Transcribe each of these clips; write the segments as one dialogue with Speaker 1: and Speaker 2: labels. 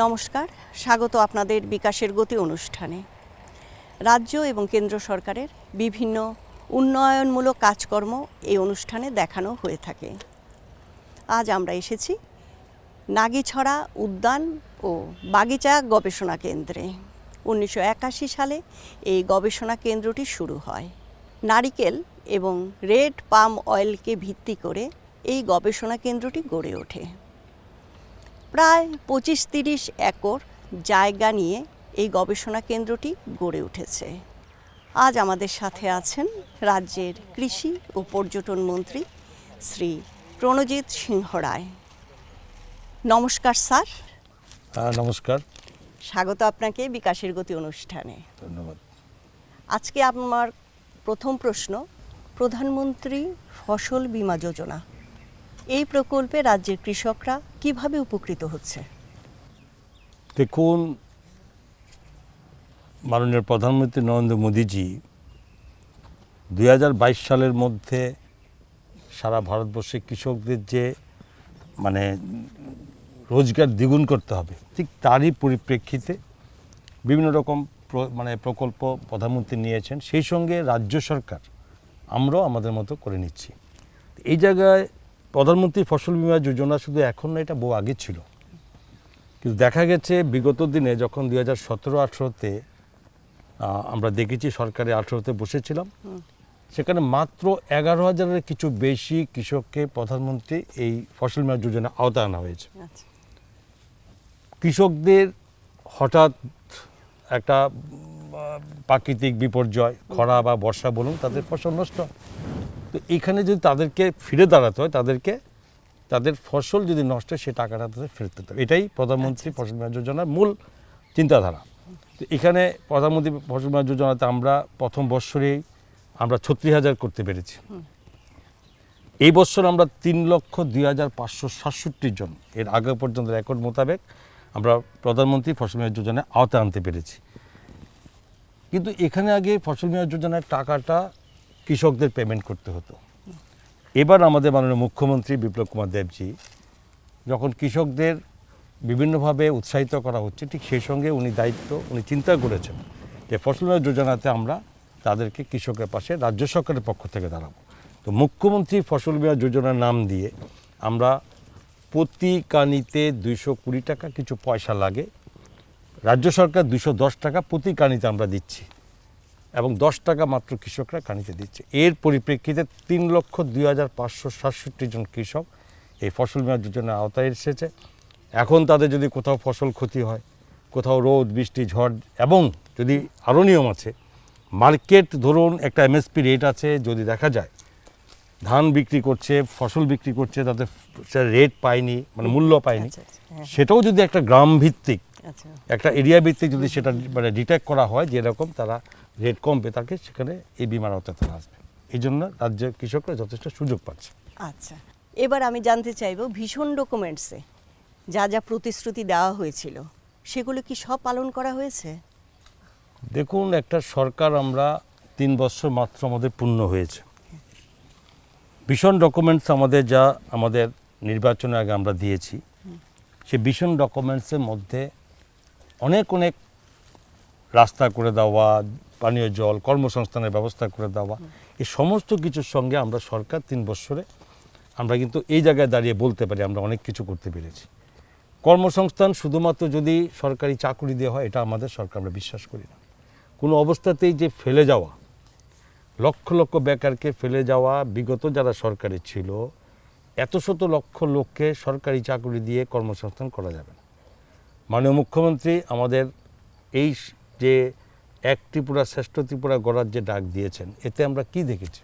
Speaker 1: নমস্কার, স্বাগত আপনাদের বিকাশের গতি অনুষ্ঠানে। রাজ্য এবং কেন্দ্র সরকারের বিভিন্ন উন্নয়নমূলক কাজকর্ম এই অনুষ্ঠানে দেখানো হয়ে থাকে। আজ আমরা এসেছি নাগিছড়া উদ্যান ও বাগিচা গবেষণা কেন্দ্রে। 1981 সালে এই গবেষণা কেন্দ্রটি শুরু হয়। নারিকেল এবং রেড পাম অয়েলকে ভিত্তি করে এই গবেষণা কেন্দ্রটি গড়ে ওঠে। প্রায় 25-30 একর জায়গা নিয়ে এই গবেষণা কেন্দ্রটি গড়ে উঠেছে। আজ আমাদের সাথে আছেন রাজ্যের কৃষি ও পর্যটন মন্ত্রী শ্রী প্রণজিৎ সিংহ রায়। নমস্কার স্যার।
Speaker 2: নমস্কার,
Speaker 1: স্বাগত আপনাকে বিকাশের গতি অনুষ্ঠানে।
Speaker 2: ধন্যবাদ।
Speaker 1: আজকে আমার প্রথম প্রশ্ন, প্রধানমন্ত্রী ফসল বীমা যোজনা এই প্রকল্পে রাজ্যের কৃষকরা কিভাবে উপকৃত হচ্ছে?
Speaker 2: দেখুন, মাননীয় প্রধানমন্ত্রী নরেন্দ্র মোদীজি 2022 সালের মধ্যে সারা ভারতবর্ষে কৃষকদের যে রোজগার দ্বিগুণ করতে হবে, ঠিক তারই পরিপ্রেক্ষিতে বিভিন্ন রকম প্রকল্প প্রধানমন্ত্রী নিয়েছেন। সেই সঙ্গে রাজ্য সরকার আমরাও আমাদের মতো করে নিচ্ছি। এই জায়গায় প্রধানমন্ত্রী ফসল বীমা যোজনা শুধু এখন না, এটা বহু আগে ছিল। কিন্তু দেখা গেছে বিগত দিনে যখন 2017-18-তে আমরা দেখেছি সরকারি 18-তে বসেছিলাম, সেখানে মাত্র 11,000-এর কিছু বেশি কৃষককে প্রধানমন্ত্রী এই ফসল বীমা যোজনা আওতায় আনা হয়েছে। কৃষকদের হঠাৎ একটা প্রাকৃতিক বিপর্যয়, খরা বা বর্ষা বলুন, তাদের ফসল নষ্ট হয়। তো এখানে যদি তাদেরকে ফিরে দাঁড়াতে হয়, তাদের ফসল যদি নষ্ট হয়, সে টাকাটা তাদের ফেরত দিতে হবে। এটাই প্রধানমন্ত্রী ফসল বীমা যোজনার মূল চিন্তাধারা। তো এখানে প্রধানমন্ত্রী ফসল বীমা যোজনাতে আমরা প্রথম বৎসরেই আমরা 36,000 করতে পেরেছি। এই বছর আমরা 3,02,567 জন, এর আগে পর্যন্ত রেকর্ড মোতাবেক আমরা প্রধানমন্ত্রী ফসল বীমা যোজনায় আওতায় আনতে পেরেছি। কিন্তু এখানে আগে ফসল বীমা যোজনার টাকাটা কৃষকদের পেমেন্ট করতে হতো। এবার আমাদের মাননীয় মুখ্যমন্ত্রী বিপ্লব কুমার দেবজি যখন কৃষকদের বিভিন্নভাবে উৎসাহিত করা হচ্ছে, ঠিক সেই সঙ্গে উনি চিন্তা করেছেন যে ফসল বীমা যোজনাতে আমরা তাদেরকে কৃষকের পাশে রাজ্য সরকারের পক্ষ থেকে দাঁড়াবো। তো মুখ্যমন্ত্রী ফসল বীমা যোজনার নাম দিয়ে আমরা প্রতি কানিতে 220 টাকা কিছু পয়সা লাগে, রাজ্য সরকার 210 টাকা প্রতি কানিতে আমরা দিচ্ছি এবং 10 টাকা মাত্র কৃষকরা কানিতে দিচ্ছে। এর পরিপ্রেক্ষিতে 3,02,567 জন কৃষক এই ফসল বীমা যোজনার আওতায় এসেছে। এখন তাদের যদি কোথাও ফসল ক্ষতি হয়, কোথাও রোদ বৃষ্টি ঝড়, এবং যদি আরও নিয়ম আছে, মার্কেট ধরুন একটা এমএসপি রেট আছে, যদি দেখা যায় ধান বিক্রি করছে, ফসল বিক্রি করছে, তাদের রেট পায়নি, মূল্য পায়নি, সেটাও যদি একটা গ্রাম ভিত্তিক একটা এরিয়া ভিত্তিক যদি সেটা ডিটেক্ট করা হয় যে এরকম তারা রেট কমবে, তাকে সেখানে এই বিমার আওতায় তারা আসবে। এই জন্য রাজ্যের কৃষকরা যথেষ্ট সুযোগ পাচ্ছে।
Speaker 1: আচ্ছা, এবার আমি জানতে চাইব, ভীষণ ডকুমেন্টসে যা যা প্রতিশ্রুতি দেওয়া হয়েছিল সেগুলো কি সব পালন করা হয়েছে?
Speaker 2: দেখুন, একটা সরকার আমরা 3 বছর মাত্র আমাদের পূর্ণ হয়েছে। ভীষণ ডকুমেন্টস আমাদের নির্বাচনের আগে আমরা দিয়েছি, সেই ভীষণ ডকুমেন্টসের মধ্যে অনেক রাস্তা করে দেওয়া, পানীয় জল, কর্মসংস্থানের ব্যবস্থা করে দেওয়া, এই সমস্ত কিছুর সঙ্গে আমরা সরকার 3 বছরে আমরা কিন্তু এই জায়গায় দাঁড়িয়ে বলতে পারি আমরা অনেক কিছু করতে পেরেছি। কর্মসংস্থান শুধুমাত্র যদি সরকারি চাকরি দেওয়া হয়, এটা আমাদের সরকার আমরা বিশ্বাস করি না। কোনো অবস্থাতেই যে ফেলে যাওয়া, লক্ষ লক্ষ বেকারকে ফেলে যাওয়া, বিগত যারা সরকারি ছিল শত লক্ষ লোককে সরকারি চাকরি দিয়ে কর্মসংস্থান করা যাবে না। মাননীয় মুখ্যমন্ত্রী আমাদের এই যে এক ত্রিপুরা শ্রেষ্ঠ ত্রিপুরা গড়ার যে ডাক দিয়েছেন, এতে আমরা কি দেখেছি?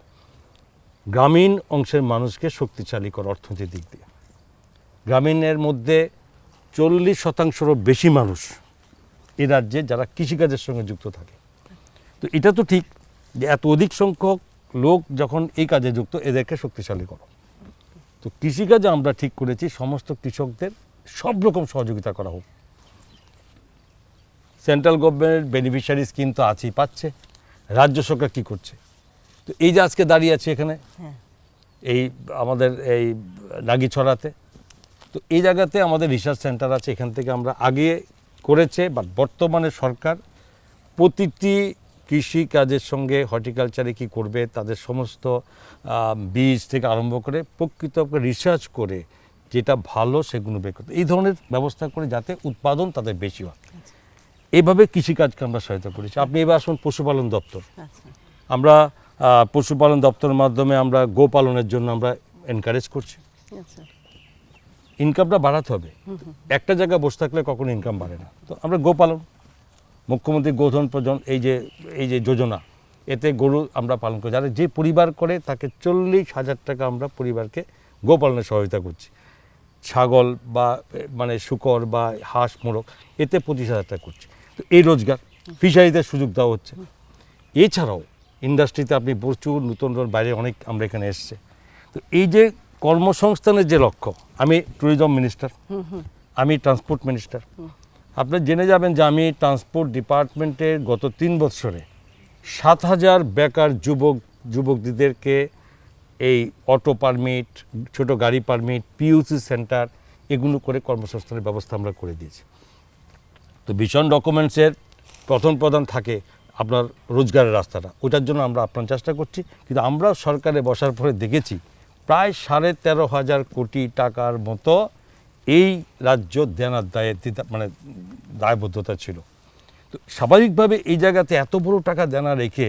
Speaker 2: গ্রামীণ অংশের মানুষকে শক্তিশালী করা অর্থনৈতিক দিক দিয়ে। গ্রামীণের মধ্যে 40%-রও বেশি মানুষ এই রাজ্যে যারা কৃষিকাজের সঙ্গে যুক্ত থাকে। তো এটা তো ঠিক যে এত অধিক সংখ্যক লোক যখন এই কাজে যুক্ত, এদেরকে শক্তিশালী করো। তো কৃষিকাজে আমরা ঠিক করেছি সমস্ত কৃষকদের সব রকম সহযোগিতা করা হোক। সেন্ট্রাল গভর্নমেন্ট বেনিফিশিয়ারি স্কিম তো আছেই, পাচ্ছে। রাজ্য সরকার কি করছে? তো এই যে আজকে দাঁড়িয়ে আছে এখানে এই আমাদের এই নাগিছড়াতে, তো এই জায়গাতে আমাদের রিসার্চ সেন্টার আছে, এখান থেকে আমরা আগে করেছে, বাট বর্তমানে সরকার প্রতিটি কৃষি কাজের সঙ্গে হর্টিকালচারে কী করবে তাদের সমস্ত বীজ থেকে আরম্ভ করে প্রকৃত রিসার্চ করে যেটা ভালো সেগুলো বের করতে, এই ধরনের ব্যবস্থা করে যাতে উৎপাদন তাদের বেশি হয়। এইভাবে কৃষিকাজকে আমরা সহায়তা করেছি। আপনি এবার আসুন পশুপালন দপ্তর,
Speaker 1: আচ্ছা,
Speaker 2: আমরা পশুপালন দপ্তরের মাধ্যমে আমরা গোপালনের জন্য আমরা এনকারেজ করছি।
Speaker 1: আচ্ছা,
Speaker 2: ইনকামটা বাড়াতে হবে, একটা জায়গায় বসে থাকলে কখনো ইনকাম বাড়ে না। তো আমরা গোপালন, মুখ্যমন্ত্রী গোধন প্রজন এই যে যোজনা, এতে গরু আমরা পালন করি। যারা যে পরিবার করে তাকে 40,000 টাকা আমরা পরিবারকে গোপালনে সহায়তা করছি। ছাগল বা মানে শূকর বা হাঁস মোরগ, এতে 25,000 টাকা করছি। তো এই রোজগার, ফিশারিতে সুযোগ দেওয়া হচ্ছে। এছাড়াও ইন্ডাস্ট্রিতে আপনি প্রচুর নতুন বাইরে অনেক আমরা এখানে এসছে। তো এই যে কর্মসংস্থানের যে লক্ষ্য, আমি ট্যুরিজম মিনিস্টার, আমি ট্রান্সপোর্ট মিনিস্টার। আপনি জেনে যাবেন যে আমি ট্রান্সপোর্ট ডিপার্টমেন্টের গত 3 বছরে 7,000 বেকার যুবকদেরকে এই অটো পারমিট, ছোট গাড়ি পারমিট, পিইউসি সেন্টার, এগুলো করে কর্মসংস্থানের ব্যবস্থা আমরা করে দিয়েছি। তো ভিশন ডকুমেন্টসের প্রধান থাকে আপনার রোজগারের রাস্তাটা, ওটার জন্য আমরা আপ্রাণ চেষ্টা করছি। কিন্তু আমরা সরকারে বসার পরে দেখেছি প্রায় 13,500 কোটি টাকার মতো এই রাজ্য দেনার মানে দায়বদ্ধতা ছিল। তো স্বাভাবিকভাবে এই জায়গাতে এত বড় টাকা দেনা রেখে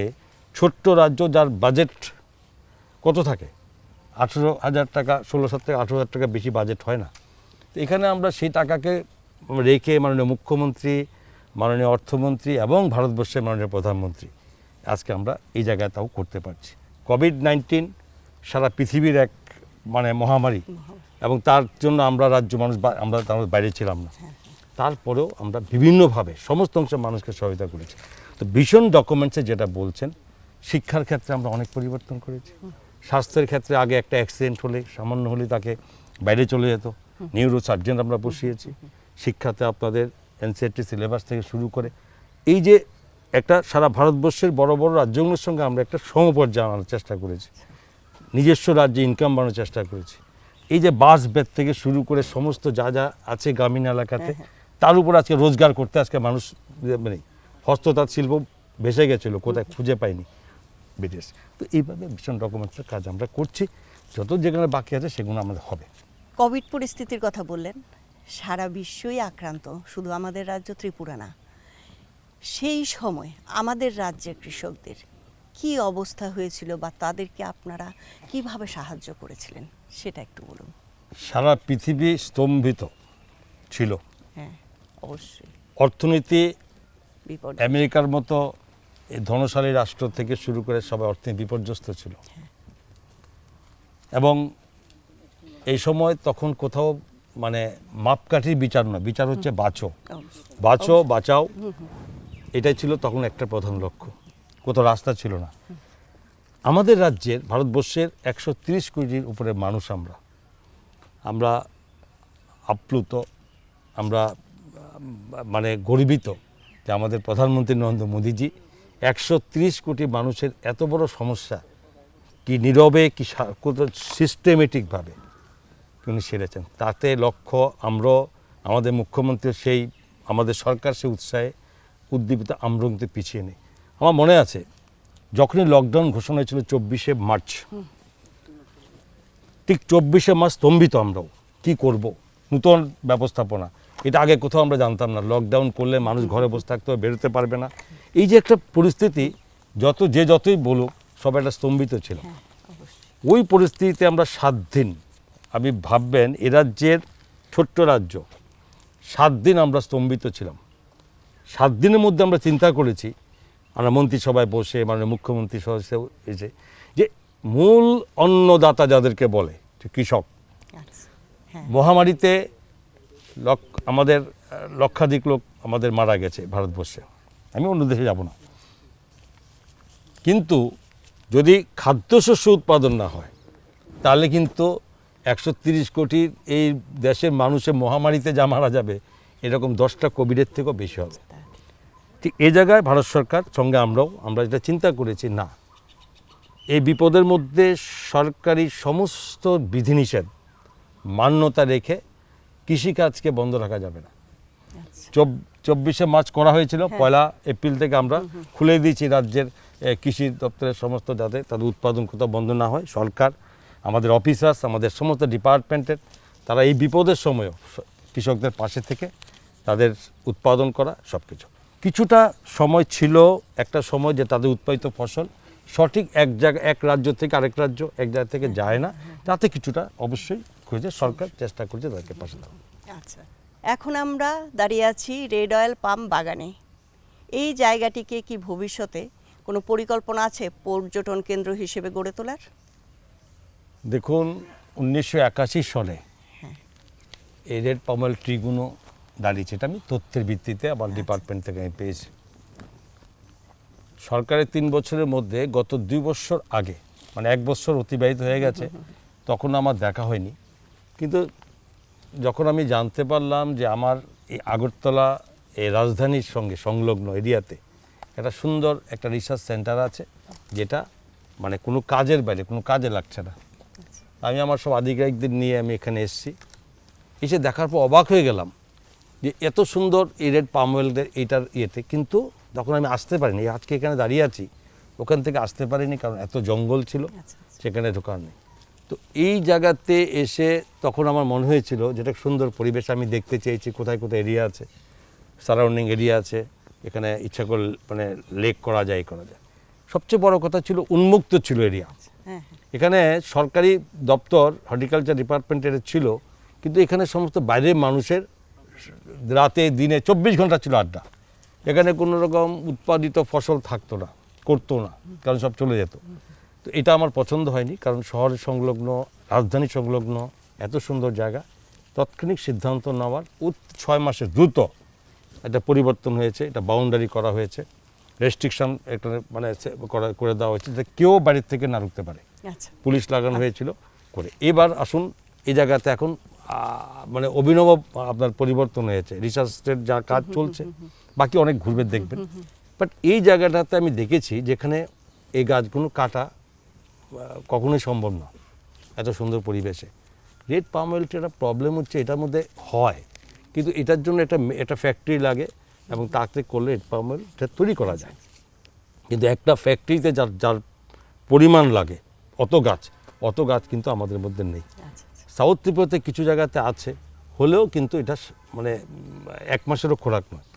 Speaker 2: ছোট্ট রাজ্য, যার বাজেট কত থাকে 18,000 টাকা, 16,000 থেকে 18,000 টাকা, বেশি বাজেট হয় না। তো এখানে আমরা সেই টাকাকে রেখে মাননীয় মুখ্যমন্ত্রী, মাননীয় অর্থমন্ত্রী এবং ভারতবর্ষের মাননীয় প্রধানমন্ত্রী আজকে আমরা এই জায়গায় তাও করতে পারছি। কোভিড-19 সারা পৃথিবীর এক মানে মহামারী, এবং তার জন্য আমরা আমরা তার বাইরে ছিলাম না। তারপরেও আমরা বিভিন্নভাবে সমস্ত অংশের মানুষকে সহায়তা করেছি। তো ভিশন ডকুমেন্টসে যেটা বলছেন, শিক্ষার ক্ষেত্রে আমরা অনেক পরিবর্তন করেছি। স্বাস্থ্যের ক্ষেত্রে আগে একটা অ্যাক্সিডেন্ট হলে, সামান্য হলে তাকে বাইরে চলে যেত, নিউরো সার্জন আমরা বসিয়েছি। শিক্ষাতে আপনাদের এনসিইআরটি সিলেবাস থেকে শুরু করে এই যে একটা সারা ভারতবর্ষের বড় বড় রাজ্যগুলোর সঙ্গে আমরা একটা সমপর্যায়ে আনার চেষ্টা করেছি। নিজস্ব রাজ্যে ইনকাম বাড়ানোর চেষ্টা করেছি। এই যে বাস বেদ থেকে শুরু করে সমস্ত যা যা আছে গ্রামীণ এলাকাতে, তার উপর আজকে রোজগার করতে আজকে মানুষ মানে হস্ততাঁত শিল্প ভেসে গেছিল, কোথায় খুঁজে পাইনি বিদেশ। তো এইভাবে ভিশন ডকুমেন্টসের কাজ আমরা করছি, যত যেখানে বাকি আছে সেগুলো আমাদের হবে।
Speaker 1: কোভিড পরিস্থিতির কথা বললেন, সারা বিশ্বই আক্রান্ত, শুধু আমাদের রাজ্য ত্রিপুরা না। সেই সময় আমাদের রাজ্যের কৃষকদের কি অবস্থা হয়েছিল বা তাদেরকে আপনারা কিভাবে সাহায্য করেছিলেন সেটা একটু বলুন।
Speaker 2: সারা পৃথিবী স্তম্ভিত ছিল,
Speaker 1: হ্যাঁ অবশ্যই,
Speaker 2: অর্থনীতি
Speaker 1: বিপদ,
Speaker 2: আমেরিকার মতো এই ধনশালী রাষ্ট্র থেকে শুরু করে সবাই অর্থনীতি বিপর্যস্ত ছিল। এবং এই সময় তখন কোথাও মানে মাপকাঠির বিচার নয়, বিচার হচ্ছে বাঁচাও। এটাই ছিল তখন একটা প্রধান লক্ষ্য, কোথাও রাস্তা ছিল না। আমাদের রাজ্যের, ভারতবর্ষের 130 কোটির উপরে মানুষ, আমরা আপ্লুত, আমরা মানে গর্বিত যে আমাদের প্রধানমন্ত্রী নরেন্দ্র মোদীজি 130 কোটি মানুষের এত বড় সমস্যা কি নীরবে কি সিস্টেমেটিকভাবে উনি সেরেছেন। তাতে লক্ষ্য আমরা, আমাদের মুখ্যমন্ত্রী সেই, আমাদের সরকার সেই উৎসাহে উদ্দীপিত, আমরা কিন্তু পিছিয়ে নেই। আমার মনে আছে যখনই লকডাউন ঘোষণা হয়েছিল 24শে মার্চ, ঠিক 24শে মার্চ স্তম্ভিত আমরাও, কি করব, নতুন ব্যবস্থাপনা, এটা আগে কোথাও আমরা জানতাম না। লকডাউন করলে মানুষ ঘরে বসে থাকতে হবে, বেরোতে পারবে না। এই যে একটা পরিস্থিতি, যতই বলুক সবাই একটা স্তম্ভিত ছিল। ওই পরিস্থিতিতে আমরা 7 দিন, আপনি ভাববেন এ রাজ্যের ছোট্ট রাজ্য, 7 দিন আমরা স্তম্ভিত ছিলাম। 7 দিনের মধ্যে আমরা চিন্তা করেছি, আমরা মন্ত্রিসভায় বসে মাননীয় মুখ্যমন্ত্রী সদস্য এসে, যে মূল অন্নদাতা যাদেরকে বলে কৃষক, মহামারীতে আমাদের লক্ষাধিক লোক আমাদের মারা গেছে ভারতবর্ষে, আমি অন্য দেশে যাব না, কিন্তু যদি খাদ্যশস্য উৎপাদন না হয় তাহলে কিন্তু 130 কোটির এই দেশের মানুষের মহামারীতে যা মারা যাবে এরকম 10টা কোভিডের থেকেও বেশি হবে। ঠিক এই জায়গায় ভারত সরকার সঙ্গে আমরা যেটা চিন্তা করেছি, না, এই বিপদের মধ্যে সরকারি সমস্ত বিধিনিষেধ মান্যতা রেখে কৃষিকাজকে বন্ধ রাখা যাবে না।
Speaker 1: আচ্ছা।
Speaker 2: 24শে মার্চ করা হয়েছিল, 1 এপ্রিল থেকে আমরা খুলে দিয়েছি রাজ্যের কৃষি দপ্তরের সমস্ত, যাতে তাদের উৎপাদন কোথাও বন্ধ না হয়। সরকার, আমাদের অফিসার্স, আমাদের সমস্ত ডিপার্টমেন্টের, তারা এই বিপদের সময়ও কৃষকদের পাশে থেকে তাদের উৎপাদন করা সব কিছু। কিছুটা সময় ছিল, একটা সময় যে তাদের উৎপাদিত ফসল সঠিক এক রাজ্য থেকে আরেক রাজ্য, এক জায়গা থেকে যায় না, তাতে কিছুটা অবশ্যই খুঁজে সরকার চেষ্টা করছে তাদেরকে পাশে দেওয়া।
Speaker 1: আচ্ছা, এখন আমরা দাঁড়িয়ে আছি রেড অয়েল পাম বাগানে। এই জায়গাটিকে কি ভবিষ্যতে কোনো পরিকল্পনা আছে পর্যটন কেন্দ্র হিসেবে গড়ে তোলার?
Speaker 2: দেখুন, 1981 সালে এই রেড পাম অয়েল ট্রিগুলো দাঁড়িয়েছে, এটা আমি তথ্যের ভিত্তিতে আমার ডিপার্টমেন্ট থেকে আমি পেয়েছি। সরকারের 3 বছরের মধ্যে গত 2 বছর আগে, মানে 1 বছর অতিবাহিত হয়ে গেছে, তখন আমার দেখা হয়নি। কিন্তু যখন আমি জানতে পারলাম যে আমার এই আগরতলা এই রাজধানীর সঙ্গে সংলগ্ন এরিয়াতে একটা সুন্দর একটা রিসার্চ সেন্টার আছে, যেটা মানে কোনো কাজের বাইরে, কোনো কাজে লাগছে না, আমি আমার সব আধিকারিকদের নিয়ে আমি এখানে এসেছি। এসে দেখার পর অবাক হয়ে গেলাম যে এত সুন্দর এই রেড পাম অয়েলদের এইটার ইয়েতে, কিন্তু তখন আমি আসতে পারিনি। আজকে এখানে দাঁড়িয়ে আছি, ওখান থেকে আসতে পারিনি, কারণ এত জঙ্গল ছিল, সেখানে ঢোকার নেই। তো এই জায়গাতে এসে তখন আমার মনে হয়েছিল যেটা সুন্দর পরিবেশ আমি দেখতে চেয়েছি, কোথায় কোথায় এরিয়া আছে, সারাউন্ডিং এরিয়া আছে, এখানে ইচ্ছা করলে মানে লেক করা যায়, করা যায়। সবচেয়ে বড় কথা ছিল উন্মুক্ত ছিল এরিয়া। এখানে সরকারি দপ্তর হর্টিকালচার ডিপার্টমেন্টের ছিল, কিন্তু এখানে সমস্ত বাইরের মানুষের রাতে দিনে 24 ঘন্টা ছিল আড্ডা। এখানে কোনো রকম উৎপাদিত ফসল থাকতো না, করতো না, কারণ সব চলে যেত। তো এটা আমার পছন্দ হয়নি, কারণ শহরের সংলগ্ন, রাজধানী সংলগ্ন এত সুন্দর জায়গা, তাৎক্ষণিক সিদ্ধান্ত নেওয়ার 6 মাসের দ্রুত একটা পরিবর্তন হয়েছে, এটা বাউন্ডারি করা হয়েছে, রেস্ট্রিকশন একটা মানে করে দেওয়া হয়েছে, যাতে কেউ বাড়ির থেকে না ঢুকতে পারে। পুলিশ লাগানো হয়েছিল করে। এবার আসুন, এই জায়গাতে এখন মানে অভিনব আপনার পরিবর্তন হয়েছে, রিসার্চের যা কাজ চলছে, বাকি অনেক ঘুরবে দেখবেন। বাট এই জায়গাটাতে আমি দেখেছি যেখানে এই গাছগুলো কাটা কখনোই সম্ভব না এত সুন্দর পরিবেশে। রেড পাম অয়েলটার একটা প্রবলেম হচ্ছে, এটার মধ্যে হয়, কিন্তু এটার জন্য একটা ফ্যাক্টরি লাগে, এবং তাতে করলে রেড পাম অয়েলটা তৈরি করা যায়। কিন্তু একটা ফ্যাক্টরিতে যার পরিমাণ লাগে অত গাছ কিন্তু আমাদের মধ্যে নেই। সাউথ ত্রিপুরাতে কিছু জায়গাতে আছে, হলেও কিন্তু এটা মানে 1 মাসেরও খোরাক নয়।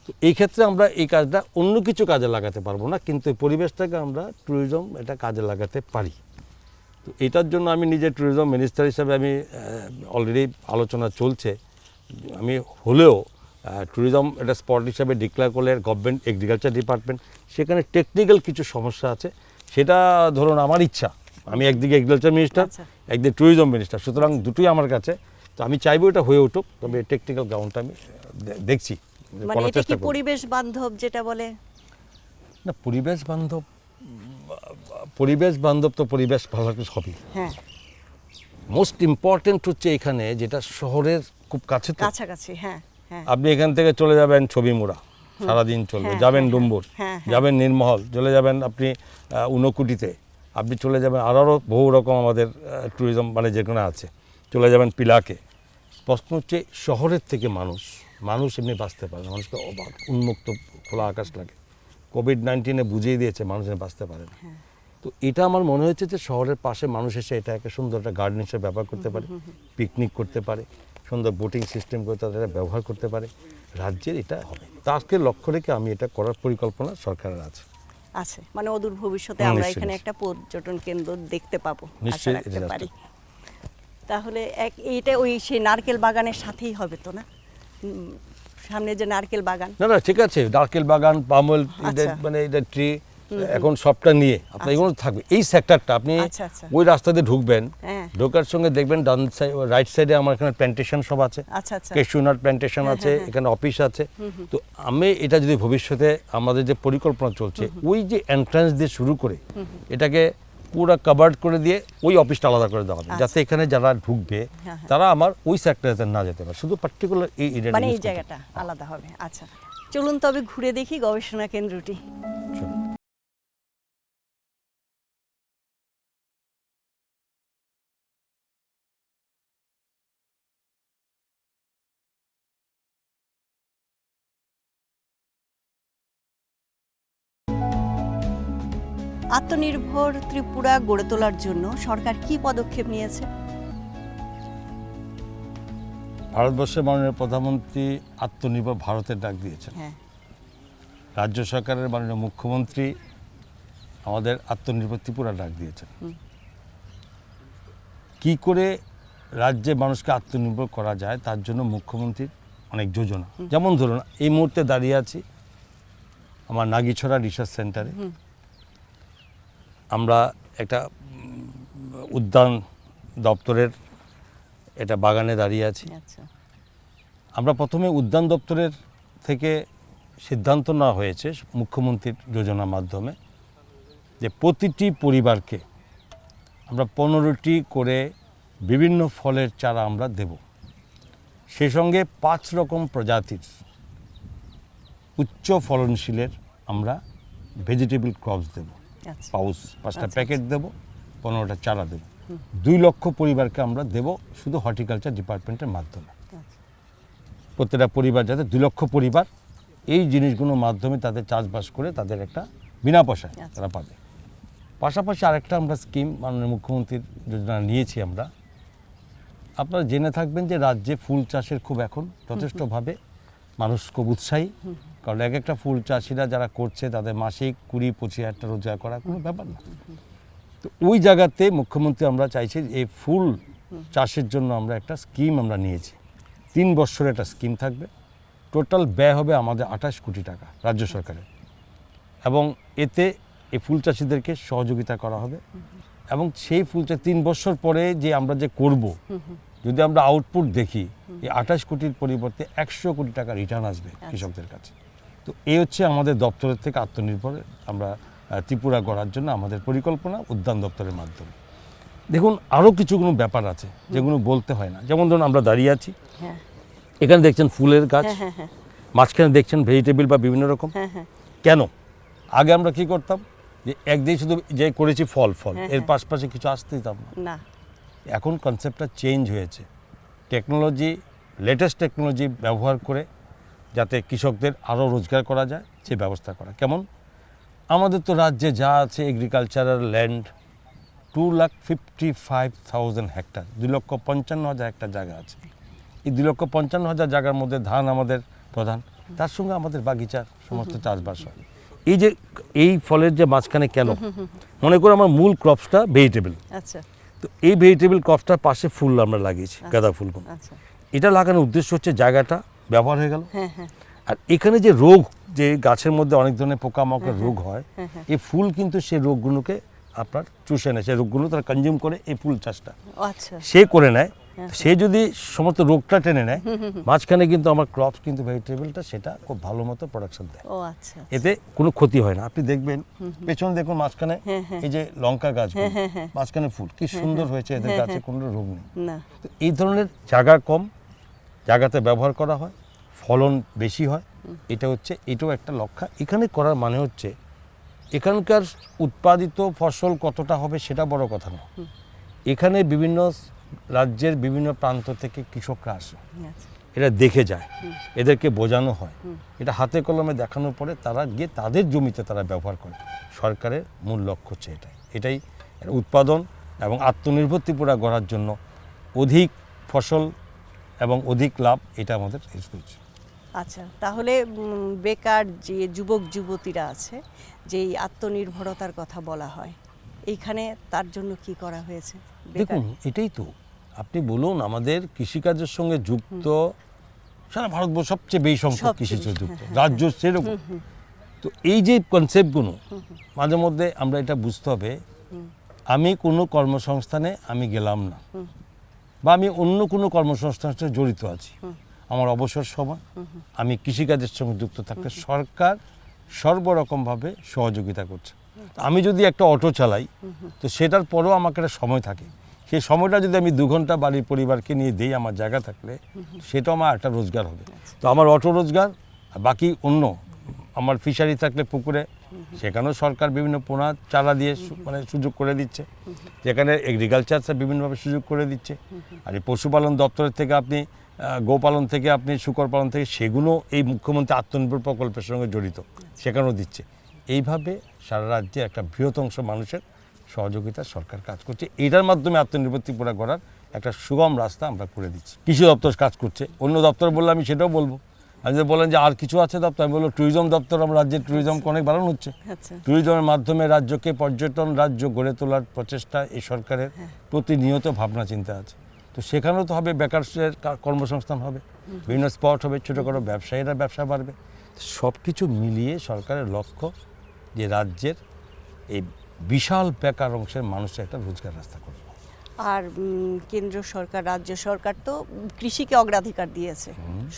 Speaker 2: তো এই ক্ষেত্রে আমরা এই কাজটা অন্য কিছু কাজে লাগাতে পারবো না, কিন্তু এই পরিবেশটাকে আমরা ট্যুরিজম এটা কাজে লাগাতে পারি। তো এটার জন্য আমি নিজে ট্যুরিজম মিনিস্টার হিসাবে আমি অলরেডি আলোচনা চলছে, আমি হলেও ট্যুরিজম একটা স্পট হিসাবে ডিক্লেয়ার করলে গভর্নমেন্ট এগ্রিকালচার ডিপার্টমেন্ট, সেখানে টেকনিক্যাল কিছু সমস্যা আছে, সেটা ধরুন আমার ইচ্ছা, আমি একদিকে এগ্রিকালচার মিনিস্টার, একদিকে ট্যুরিজম মিনিস্টার, সুতরাং দুটোই আমার কাছে। তো আমি চাইবো এটা হয়ে উঠুক, তবে টেকনিক্যাল গ্রাউন্ডটা আমি দেখছি।
Speaker 1: মানে এটা কি পরিবেশ বান্ধব যেটা বলে?
Speaker 2: না, পরিবেশ বান্ধব তো পরিবেশ ভালো হবেই।
Speaker 1: হ্যাঁ,
Speaker 2: মোস্ট ইম্পর্টেন্ট হচ্ছে এখানে যেটা শহরের খুব
Speaker 1: কাছাকাছি। হ্যাঁ,
Speaker 2: আপনি এখান থেকে চলে যাবেন ছবিমুড়া, সারাদিন চলবে, যাবেন ডুম্বুর, যাবেন নীরমহল, চলে যাবেন আপনি ঊনকুটিতে, আপনি চলে যাবেন আরও বহু রকম আমাদের ট্যুরিজম মানে যেখানে আছে, চলে যাবেন পিলাকে। প্রশ্ন হচ্ছে শহরের থেকে মানুষ এমনি বাঁচতে পারে না, মানুষকে অবাক উন্মুক্ত খোলা আকাশ লাগে। কোভিড-19 বুঝিয়ে দিয়েছে মানুষ বাঁচতে পারে না। তো এটা আমার মনে হয়েছে যে শহরের পাশে মানুষ এসে এটা একটা সুন্দর একটা গার্ডেন হিসেবে ব্যবহার করতে পারে, পিকনিক করতে পারে, সুন্দর বোটিং সিস্টেম করে তাদের ব্যবহার করতে পারে। রাজ্যের এটা হবে, তাকে লক্ষ্য রেখে আমি এটা করার পরিকল্পনা সরকারের আছে।
Speaker 1: মানে অদূর ভবিষ্যতে আমরা এখানে একটা পর্যটন কেন্দ্র দেখতে পাবো, আশা রাখতে পারি। তাহলে এইটা ওই সেই নারকেল বাগানের সাথেই হবে তো না? সামনে যে নারকেল বাগান,
Speaker 2: না ঠিক আছে, নারকেল বাগান, পাম অয়েল, মানে এটা ট্রি, এখন সবটা নিয়ে আপনার এগুলো থাকবে। এই সেক্টরটা আপনি ওই রাস্তা দিয়ে ঢুকবেন, ঢোকার সঙ্গে দেখবেন ডান সাইড রাইট সাইডে আমার এখানে প্ল্যান্টেশন সব আছে, কেশুনাট প্ল্যান্টেশন আছে, এখানে অফিস আছে। তো আমি এটা যদি ভবিষ্যতে আমাদের যে পরিকল্পনা চলছে, ওই যে এন্ট্রান্স দিয়ে শুরু করে এটাকে পুরো কভার্ড করে দিয়ে ওই অফিসটা আলাদা করে দেওয়া হবে, যাতে এখানে যারা ঢুকবে তারা আমার ওই সেক্টরে না যেতে পারে, শুধু পার্টিকুলার এই এরিয়া,
Speaker 1: মানে এই জায়গাটা আলাদা হবে। আচ্ছা, চলুন তবে ঘুরে দেখি গবেষণা কেন্দ্রটি। আত্মনির্ভর ত্রিপুরা গড়ে তোলার জন্য সরকার কি পদক্ষেপ নিয়েছে?
Speaker 2: ভারতবর্ষের মাননীয় প্রধানমন্ত্রী আত্মনির্ভর ভারতের ডাক দিয়েছেন।
Speaker 1: হ্যাঁ,
Speaker 2: রাজ্য সরকারের মাননীয় মুখ্যমন্ত্রী আমাদের আত্মনির্ভর ত্রিপুরা ডাক দিয়েছেন। কি করে রাজ্যে মানুষকে আত্মনির্ভর করা যায় তার জন্য মুখ্যমন্ত্রীর অনেক যোজনা। যেমন ধরুন, এই মুহূর্তে দাঁড়িয়ে আছি আমার নাগিছড়া রিসার্চ সেন্টারে। আমরা একটা উদ্যান দপ্তরের এটা বাগানে দাঁড়িয়ে আছি।
Speaker 1: আচ্ছা,
Speaker 2: আমরা প্রথমে উদ্যান দপ্তরের থেকে সিদ্ধান্ত নেওয়া হয়েছে মুখ্যমন্ত্রীর যোজনার মাধ্যমে যে প্রতিটি পরিবারকে আমরা 15টি করে বিভিন্ন ফলের চারা আমরা দেব। সেই সঙ্গে 5 রকম প্রজাতির উচ্চ ফলনশীলের আমরা ভেজিটেবল ক্রপস দেব।
Speaker 1: আচ্ছা,
Speaker 2: 5টা
Speaker 1: আচ্ছা,
Speaker 2: প্যাকেট দেব, 15টা চারা দেব। 2 লক্ষ পরিবারকে আমরা দেব শুধু হর্টিকালচার ডিপার্টমেন্টের মাধ্যমে।
Speaker 1: আচ্ছা,
Speaker 2: প্রত্যেকটা পরিবার যাতে 2 লক্ষ পরিবার এই জিনিসগুলোর মাধ্যমে তাদের চাষবাস করে তাদের একটা বিনা পয়সায়
Speaker 1: আচ্ছা।
Speaker 2: তারা পাবে। পাশাপাশি আরেকটা আমরা স্কিম মাননীয় মুখ্যমন্ত্রীর যোজনা নিয়েছি আমরা। আপনারা জেনে থাকবেন যে রাজ্যে ফুল চাষের খুব এখন যথেষ্টভাবে মানুষ খুব উৎসাহী, কারণ এক একটা ফুল চাষিরা যারা করছে তাদের মাসিক 20-25 হাজার টাকা রোজগার করা কোনো ব্যাপার না। তো ওই জায়গাতে মুখ্যমন্ত্রী আমরা চাইছি এই ফুল চাষের জন্য আমরা একটা স্কিম আমরা নিয়েছি। 3 বছরের একটা স্কিম থাকবে। টোটাল ব্যয় হবে আমাদের 28 কোটি টাকা রাজ্য সরকারের, এবং এতে এই ফুল চাষিদেরকে সহযোগিতা করা হবে। এবং সেই ফুল চাষ 3 বছর পরে যে আমরা যে করব, যদি আমরা আউটপুট দেখি এই 28 কোটির পরিবর্তে 100 কোটি টাকা রিটার্ন আসবে কৃষকদের কাছে। তো এই হচ্ছে আমাদের দপ্তরের থেকে আত্মনির্ভর আমরা ত্রিপুরা গড়ার জন্য আমাদের পরিকল্পনা উদ্যান দপ্তরের মাধ্যমে। দেখুন, আরও কিছুগুলো ব্যাপার আছে যেগুলো বলতে হয় না। যেমন ধরুন, আমরা দাঁড়িয়ে আছি,
Speaker 1: হ্যাঁ,
Speaker 2: এখানে দেখছেন ফুলের গাছ,
Speaker 1: হ্যাঁ, হ্যাঁ, হ্যাঁ,
Speaker 2: মাঝখানে দেখছেন ভেজিটেবল বা বিভিন্ন রকম।
Speaker 1: হ্যাঁ, হ্যাঁ,
Speaker 2: কেন? আগে আমরা কি করতাম যে একদিন শুধু যে করেছি ফল,
Speaker 1: হ্যাঁ,
Speaker 2: এর
Speaker 1: হ্যাঁ।
Speaker 2: পাশাপাশি কিছু আসতে দিতাম না।
Speaker 1: না,
Speaker 2: এখন কনসেপ্টটা চেঞ্জ হয়েছে। টেকনোলজি, লেটেস্ট টেকনোলজি ব্যবহার করে যাতে কৃষকদের আরও রোজগার করা যায় সে ব্যবস্থা করা। কেমন? আমাদের তো রাজ্যে যা আছে এগ্রিকালচারাল ল্যান্ড 2,55,000 হেক্টর, 2,55,000 হেক্টর জায়গা আছে। এই 2,55,000 জায়গার মধ্যে ধান আমাদের প্রধান, তার সঙ্গে আমাদের বাগিচার সমস্ত চাষবাস হয়। এই যে এই ফলের যে মাঝখানে কেন, মনে করো আমার মূল ক্রপসটা ভেজিটেবল,
Speaker 1: আচ্ছা,
Speaker 2: তো এই ভেজিটেবল ক্রপসটার পাশে ফুল আমরা লাগিয়েছি, গাঁদা ফুলগুলো।
Speaker 1: আচ্ছা,
Speaker 2: এটা লাগানোর উদ্দেশ্য হচ্ছে জায়গাটা ব্যবহার হয়ে গেল।
Speaker 1: হ্যাঁ, হ্যাঁ,
Speaker 2: আর এখানে যে রোগ, যে গাছের মধ্যে অনেক ধরনের পোকামাকড় রোগ হয়,
Speaker 1: হ্যাঁ, হ্যাঁ।
Speaker 2: এই ফুল কিন্তু সেই রোগগুলোকে আপনার চুষে নেয়, সেই রোগগুলো তারা কনজিউম করে এই ফুল চাষটা
Speaker 1: আচ্ছা,
Speaker 2: সে করে নেয়। সে যদি সমস্ত রোগটা টেনে নেয়, মাঝখানে কিন্তু আমার ক্রপস কিন্তু ভেজিটেবলটা সেটা খুব ভালো মতো প্রোডাকশন দেয়।
Speaker 1: ও আচ্ছা,
Speaker 2: এতে কোনো ক্ষতি হয় না। আপনি দেখবেন পেছনে দেখুন মাঝখানে
Speaker 1: হ্যাঁ, হ্যাঁ।
Speaker 2: এই যে লঙ্কা গাছ,
Speaker 1: হ্যাঁ, হ্যাঁ।
Speaker 2: মাঝখানে ফুল কি সুন্দর হয়েছে, এদের
Speaker 1: হ্যাঁ,
Speaker 2: গাছে কোনো রোগ নেই।
Speaker 1: না,
Speaker 2: তো এই ধরনের জায়গা কম জায়গাতে ব্যবহার করা হয়, ফলন বেশি হয়, এটাও একটা লক্ষ্য এখানে করার। মানে হচ্ছে এখানকার উৎপাদিত ফসল কতটা হবে সেটা বড় কথা না, এখানে বিভিন্ন রাজ্যের বিভিন্ন প্রান্ত থেকে কৃষকরা আসে,
Speaker 1: আচ্ছা,
Speaker 2: এরা দেখে যায়, এদেরকে বোঝানো হয়, এটা হাতে কলমে দেখানোর পরে তারা গিয়ে তাদের জমিতে তারা ব্যবহার করে। সরকারের মূল লক্ষ্য হচ্ছে এটাই উৎপাদন এবং আত্মনির্ভর ত্রিপুরা গড়ার জন্য অধিক ফসল এবং অধিক লাভ, এটা আমাদের ইউজ করছে।
Speaker 1: আচ্ছা। তাহলে বেকার যে যুবক যুবতীরা আছে, যেই আত্মনির্ভরতার কথা বলা হয়, এইখানে তার জন্য কি করা হয়েছে?
Speaker 2: দেখুন, এটাই তো আপনি বলুন, আমাদের কৃষিকাজের সঙ্গে যুক্ত সারা ভারতবর্ষ সবচেয়ে বেশি সংখ্যক কৃষির সঙ্গে যুক্ত রাজ্য সেরকম। তো এই যে কনসেপ্টগুলো মাঝে মধ্যে আমরা এটা বুঝতে হবে, আমি কোনো কর্মসংস্থানে আমি গেলাম না, বা আমি অন্য কোনো কর্মসংস্থানের সাথে জড়িত আছি, আমার অবসর সময় আমি কৃষিকাজের সঙ্গে যুক্ত থাকতে সরকার সর্বরকমভাবে সহযোগিতা করছে। আমি যদি একটা অটো চালাই, তো সেটার পরেও আমাকে একটা সময় থাকে, সেই সময়টা যদি আমি 2 ঘন্টা বাড়ির পরিবারকে নিয়ে দিই আমার জায়গা থাকলে, সেটাও আমার একটা রোজগার হবে। তো আমার অটো রোজগার, আর বাকি অন্য আমার ফিশারি থাকলে পুকুরে, সেখানেও সরকার বিভিন্ন পোনা চারা দিয়ে মানে সুযোগ করে দিচ্ছে, যেখানে এগ্রিকালচার বিভিন্নভাবে সুযোগ করে দিচ্ছে। আর এই পশুপালন দপ্তরের থেকে আপনি গোপালন থেকে আপনি শুকর পালন থেকে, সেগুলো এই মুখ্যমন্ত্রী আত্মনির্ভর প্রকল্পের সঙ্গে জড়িত, সেখানেও দিচ্ছে। এইভাবে সারা রাজ্যে একটা বৃহৎ অংশ মানুষের সহযোগিতা সরকার কাজ করছে। এটার মাধ্যমে আত্মনির্ভর ত্রিপুরা করার একটা সুগম রাস্তা আমরা করে দিচ্ছি। কৃষি দপ্তর কাজ করছে, অন্য দপ্তর বললে আমি সেটাও বলবো। আমি যদি বলেন যে আর কিছু আছে দপ্তর, আমি বলবো ট্যুরিজম দপ্তর, আমার রাজ্যের ট্যুরিজমকে অনেক বাড়ানো হচ্ছে।
Speaker 1: আচ্ছা,
Speaker 2: ট্যুরিজমের মাধ্যমে রাজ্যকে পর্যটন রাজ্য গড়ে তোলার প্রচেষ্টা এই সরকারের প্রতিনিয়ত ভাবনা চিন্তা আছে। তো সেখানেও তো হবে, বেকারদের কর্মসংস্থান হবে, বিভিন্ন স্পট হবে, ছোটোখাটো ব্যবসায়ীরা ব্যবসা বাড়বে। সব কিছু মিলিয়ে সরকারের লক্ষ্য যে রাজ্যের এই বিশাল বেকার অংশের মানুষের একটা রোজগার রাস্তা করবে।
Speaker 1: আর কেন্দ্র সরকার, রাজ্য সরকার তো কৃষিকে অগ্রাধিকার দিয়েছে,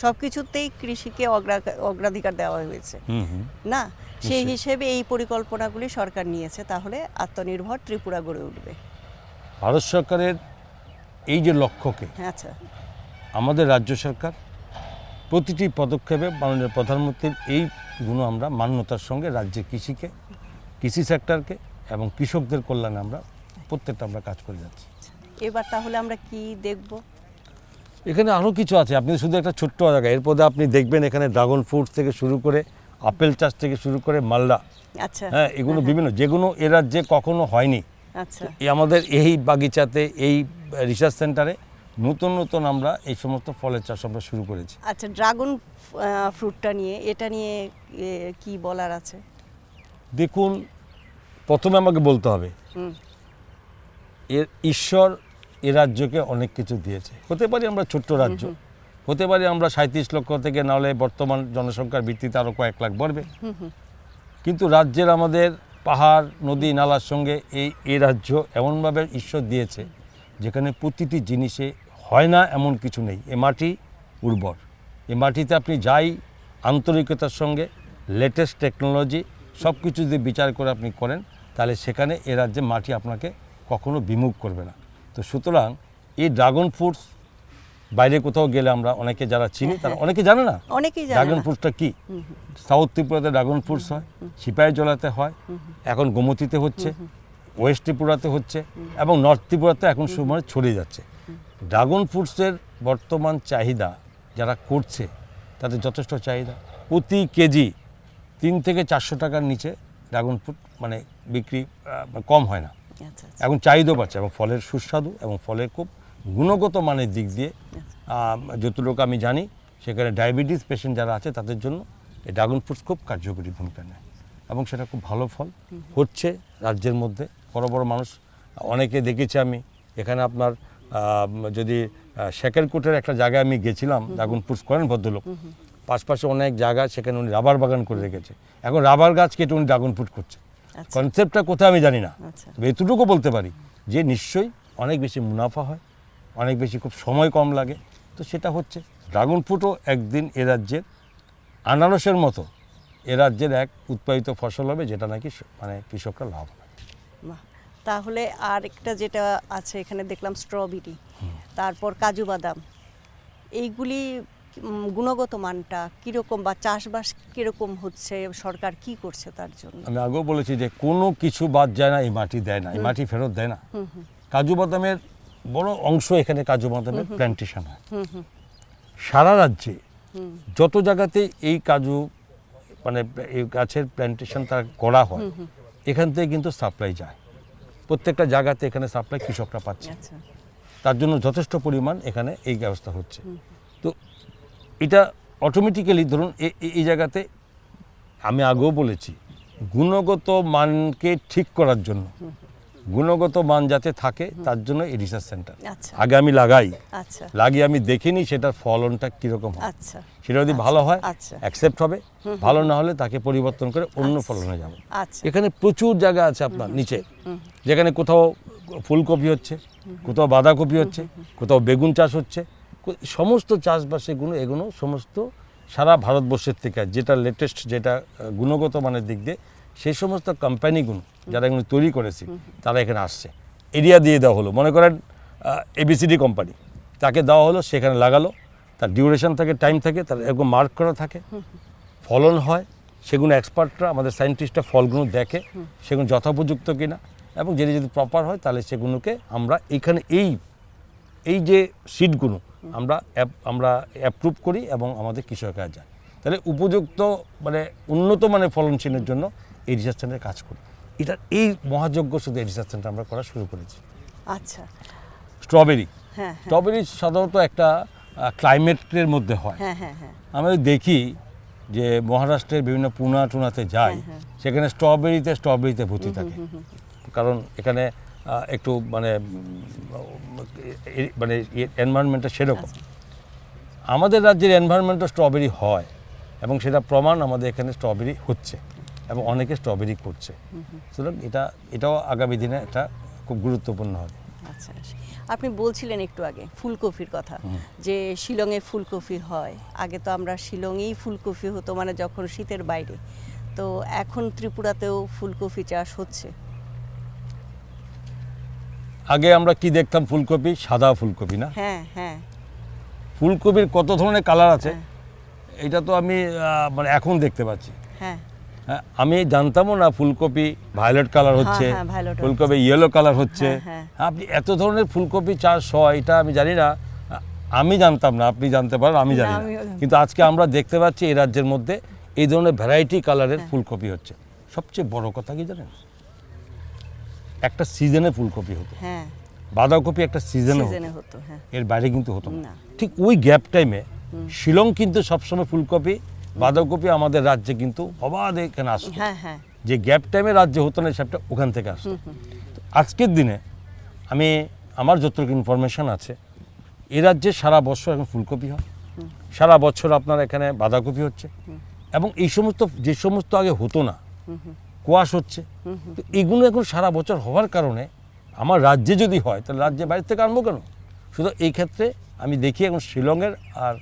Speaker 1: সব কিছুতেই কৃষিকে অগ্রাধিকার দেওয়া হয়েছে না, সেই হিসেবে এই পরিকল্পনাগুলি সরকার নিয়েছে, তাহলে আত্মনির্ভর ত্রিপুরা গড়ে উঠবে।
Speaker 2: ভারত সরকারের এই যে লক্ষ্যকে
Speaker 1: আচ্ছা,
Speaker 2: আমাদের রাজ্য সরকার প্রতিটি পদক্ষেপে মাননীয় প্রধানমন্ত্রীর এই গুণ আমরা মান্যতার সঙ্গে রাজ্যের কৃষিকে, কৃষি সেক্টরকে এবং কৃষকদের কল্যাণে আমরা প্রত্যেকটা আমরা কাজ করে যাচ্ছি।
Speaker 1: এবার তাহলে আমরা কি দেখব?
Speaker 2: এখানে আরও কিছু আছে, আপনি শুধু একটা ছোট্ট জায়গা, এরপরে আপনি দেখবেন এখানে ড্রাগন ফ্রুটস থেকে শুরু করে আপেল চাষ থেকে শুরু করে মালদা,
Speaker 1: আচ্ছা,
Speaker 2: হ্যাঁ, এগুলো বিভিন্ন, যেগুলো এ রাজ্যে কখনো হয়নি।
Speaker 1: আচ্ছা,
Speaker 2: আমাদের এই বাগিচাতে, এই রিসার্চ সেন্টারে নতুন নতুন আমরা এই সমস্ত ফলের চাষ আমরা শুরু করেছি।
Speaker 1: আচ্ছা, ড্রাগন ফ্রুটটা নিয়ে, এটা নিয়ে কি বলার আছে?
Speaker 2: দেখুন, প্রথমে আমাকে বলতে হবে এর ঈশ্বর এ রাজ্যকে অনেক কিছু দিয়েছে। হতে পারি আমরা ছোট্ট রাজ্য, হতে পারি আমরা 37 লক্ষ থেকে, নাহলে বর্তমান জনসংখ্যার ভিত্তিতে আরও কয়েক লাখ বাড়বে, কিন্তু রাজ্যের আমাদের পাহাড় নদী নালার সঙ্গে এই রাজ্য এমনভাবে ঈশ্বর দিয়েছে যেখানে প্রতিটি জিনিসে হয় না এমন কিছু নেই। এ মাটি উর্বর, এ মাটিতে আপনি যাই আন্তরিকতার সঙ্গে লেটেস্ট টেকনোলজি সব কিছু যদি বিচার করে আপনি করেন, তাহলে সেখানে এ রাজ্যে মাটি আপনাকে কখনো বিমুখ করবে না। তো সুতরাং এই ড্রাগন ফ্রুটস বাইরে কোথাও গেলে আমরা অনেকে যারা চিনি তারা অনেকে জানে না
Speaker 1: অনেকেই জানে
Speaker 2: ড্রাগন
Speaker 1: না।
Speaker 2: ফ্রুটসটা কি। সাউথ ত্রিপুরাতে ড্রাগন ফ্রুটস হয়, সিপাহীজলাতে হয়, এখন গোমতীতে হচ্ছে, ওয়েস্ট ত্রিপুরাতে হচ্ছে এবং নর্থ ত্রিপুরাতে এখন সময় ছড়িয়ে যাচ্ছে। ড্রাগন ফ্রুটসের বর্তমান চাহিদা যারা করছে তাদের যথেষ্ট চাহিদা। প্রতি কেজি 3 থেকে 400 টাকার নিচে ড্রাগন ফ্রুট মানে বিক্রি কম হয় না।
Speaker 1: আচ্ছা, আচ্ছা,
Speaker 2: এখন চাহিদাও পাচ্ছে এবং ফলের সুস্বাদু এবং ফলের খুব গুণগত মানের দিক দিয়ে যতটুকু আমি জানি সেখানে ডায়াবেটিস পেশেন্ট যারা আছে তাদের জন্য এই ড্রাগন ফ্রুটস খুব কার্যকরী ভূমিকা নেয় এবং সেটা খুব ভালো ফল হচ্ছে রাজ্যের মধ্যে। বড় বড় মানুষ অনেকে দেখেছি আমি এখানে, আপনার যদি শেখেরকোটের একটা জায়গায় আমি গেছিলাম, ড্রাগন ফ্রুটস করেন ভদ্রলোক, পাশে অনেক জায়গা, সেখানে উনি রাবার বাগান করে রেখেছে, এখন রাবার গাছ কেটে উনি ড্রাগন ফ্রুট করছে। কনসেপ্টটা কোথায় আমি জানি না, তবে এতটুকু বলতে পারি যে নিশ্চয়ই অনেক বেশি মুনাফা হয়, অনেক বেশি, খুব সময় কম লাগে। তো সেটা হচ্ছে ড্রাগন ফ্রুটও একদিন এ রাজ্যের আনারসের মতো এ রাজ্যের এক উৎপাদিত ফসল হবে, যেটা নাকি মানে কৃষকরা লাভ হবে।
Speaker 1: বাহ। তাহলে আর একটা যেটা আছে এখানে দেখলাম স্ট্রবেরি, তারপর কাজু বাদাম, এইগুলি গুণগত মানটা কীরকম বা চাষবাস কীরকম হচ্ছে, সরকার কি করছে তার জন্য?
Speaker 2: আমি আগেও বলেছি যে কোনো কিছু বাদ যায় না, এই মাটি দেয় না, এই মাটি ফেরত দেয় না। কাজু বাদামের বড় অংশ এখানে কাজু বাদামের প্ল্যান্টেশন হয় সারা রাজ্যে। যত জায়গাতে এই কাজু মানে এই গাছের প্ল্যান্টেশন তার করা হয়, এখান থেকে কিন্তু সাপ্লাই যায়, প্রত্যেকটা জায়গাতে এখানে সাপ্লাই কৃষকরা পাচ্ছে। তার জন্য যথেষ্ট পরিমাণ এখানে এই ব্যবস্থা হচ্ছে। তো এটা অটোমেটিক্যালি ধরুন এই জায়গাতে আমি আগেও বলেছি গুণগত মানকে ঠিক করার জন্য, গুণগত মান যাতে থাকে তার জন্য এই রিসার্চ সেন্টার। আগে আমি লাগাই, লাগিয়ে আমি দেখিনি সেটার ফলনটা কীরকম হয়, সেটা যদি ভালো হয় অ্যাকসেপ্ট হবে, ভালো না হলে তাকে পরিবর্তন করে অন্য ফলনে যাবে। এখানে প্রচুর জায়গা আছে আপনার নিচে, যেখানে কোথাও ফুলকপি হচ্ছে, কোথাও বাঁধাকপি হচ্ছে, কোথাও বেগুন চাষ হচ্ছে, সমস্ত চাষবাস এগুলো সমস্ত সারা ভারতবর্ষের থেকে যেটা লেটেস্ট, যেটা গুণগত মানের দিক দিয়ে সেই সমস্ত কোম্পানিগুলো যারা এগুলো তৈরি করেছে তারা এখানে আসছে। এরিয়া দিয়ে দেওয়া হলো, মনে করেন ABCD কোম্পানি, তাকে দেওয়া হলো, সেখানে লাগালো, তার ডিউরেশন থাকে, টাইম থাকে, তার এরকম মার্ক করা থাকে, ফলন হয়, সেগুলো এক্সপার্টরা আমাদের সায়েন্টিস্টরা ফলগুলো দেখে সেগুলো যথোপযুক্ত কিনা, এবং যদি প্রপার হয় তাহলে সেগুলোকে আমরা এইখানে এই যে সিডগুলো আমরা অ্যাপ্রুভ করি এবং আমাদের কৃষকরা যায়। তাহলে উপযুক্ত মানে উন্নত মানের ফলনশীলের জন্য এই রিসার্চ সেন্টারে কাজ করি। এটা এই মহাযজ্ঞ শুধু এই রিসার্চ সেন্টার আমরা করা শুরু করেছি।
Speaker 1: আচ্ছা।
Speaker 2: স্ট্রবেরি,
Speaker 1: হ্যাঁ
Speaker 2: স্ট্রবেরি সাধারণত একটা ক্লাইমেটের মধ্যে হয়।
Speaker 1: হ্যাঁ হ্যাঁ হ্যাঁ
Speaker 2: আমরা দেখি যে মহারাষ্ট্রের বিভিন্ন পুনা টুনাতে যাই, সেখানে স্ট্রবেরিতে ভর্তি থাকে, কারণ এখানে একটু মানে মানে এনভায়রনমেন্টটা সেরকম। আমাদের রাজ্যের এনভায়রনমেন্টও স্ট্রবেরি হয় এবং সেটা প্রমাণ আমাদের এখানে স্ট্রবেরি হচ্ছে এবং অনেকে স্ট্রবেরি করছে। সুতরাং এটাও আগামী দিনে একটা খুব গুরুত্বপূর্ণ হবে।
Speaker 1: আচ্ছা, আপনি বলছিলেন একটু আগে ফুলকপির কথা, যে শিলংয়ে ফুলকপি হয়। আগে তো আমরা শিলংয়েই ফুলকপি হতো, মানে যখন শীতের বাইরে। তো এখন ত্রিপুরাতেও ফুলকপি চাষ হচ্ছে।
Speaker 2: আগে আমরা কি দেখতাম, ফুলকপি, সাদা ফুলকপি না?
Speaker 1: হ্যাঁ হ্যাঁ।
Speaker 2: ফুলকপির কত ধরনের কালার আছে এটা তো আমি মানে এখন দেখতে পাচ্ছি।
Speaker 1: হ্যাঁ,
Speaker 2: আমি জানতামও না ফুলকপি ভায়োলেট কালার হচ্ছে,
Speaker 1: violet
Speaker 2: ফুলকপি ইয়েলো কালার হচ্ছে।
Speaker 1: হ্যাঁ।
Speaker 2: আপনি এত ধরনের ফুলকপি চাষ হয় এটা আমি জানি না, আমি জানতাম না, আপনি জানতে পারেন, আমি জানি না। কিন্তু আজকে আমরা দেখতে পাচ্ছি এই রাজ্যের মধ্যে এই ধরনের ভ্যারাইটি কালারের ফুলকপি হচ্ছে। সবচেয়ে বড় কথা কি জানেন, একটা সিজনে ফুলকপি হতো,
Speaker 1: হ্যাঁ,
Speaker 2: বাঁধাকপি একটা সিজনে
Speaker 1: হতো, হ্যাঁ,
Speaker 2: এর বাইরে কিন্তু হতো
Speaker 1: না।
Speaker 2: ঠিক ওই গ্যাপ টাইমে শিলং কিন্তু সবসময় ফুলকপি বাঁধাকপি আমাদের রাজ্যে কিন্তু অবাধে এখানে আসতো।
Speaker 1: হ্যাঁ হ্যাঁ।
Speaker 2: যে গ্যাপ টাইমে রাজ্যে হতো না সেটা ওখান থেকে আসতো। আজকের দিনে আমার যতটুকু ইনফরমেশন আছে, এই রাজ্যে সারা বছর এখন ফুলকপি হয়, সারা বছর আপনার এখানে বাঁধাকপি হচ্ছে, এবং এই সমস্ত যে সমস্ত আগে হতো না, কোয়াশ হচ্ছে, তো এগুলো এখন সারা বছর হওয়ার কারণে আমার রাজ্যে যদি হয় তাহলে রাজ্যে বাইরে থেকে আনবো কেন? শুধু এই ক্ষেত্রে আমি দেখি এখন শিলংয়ের আর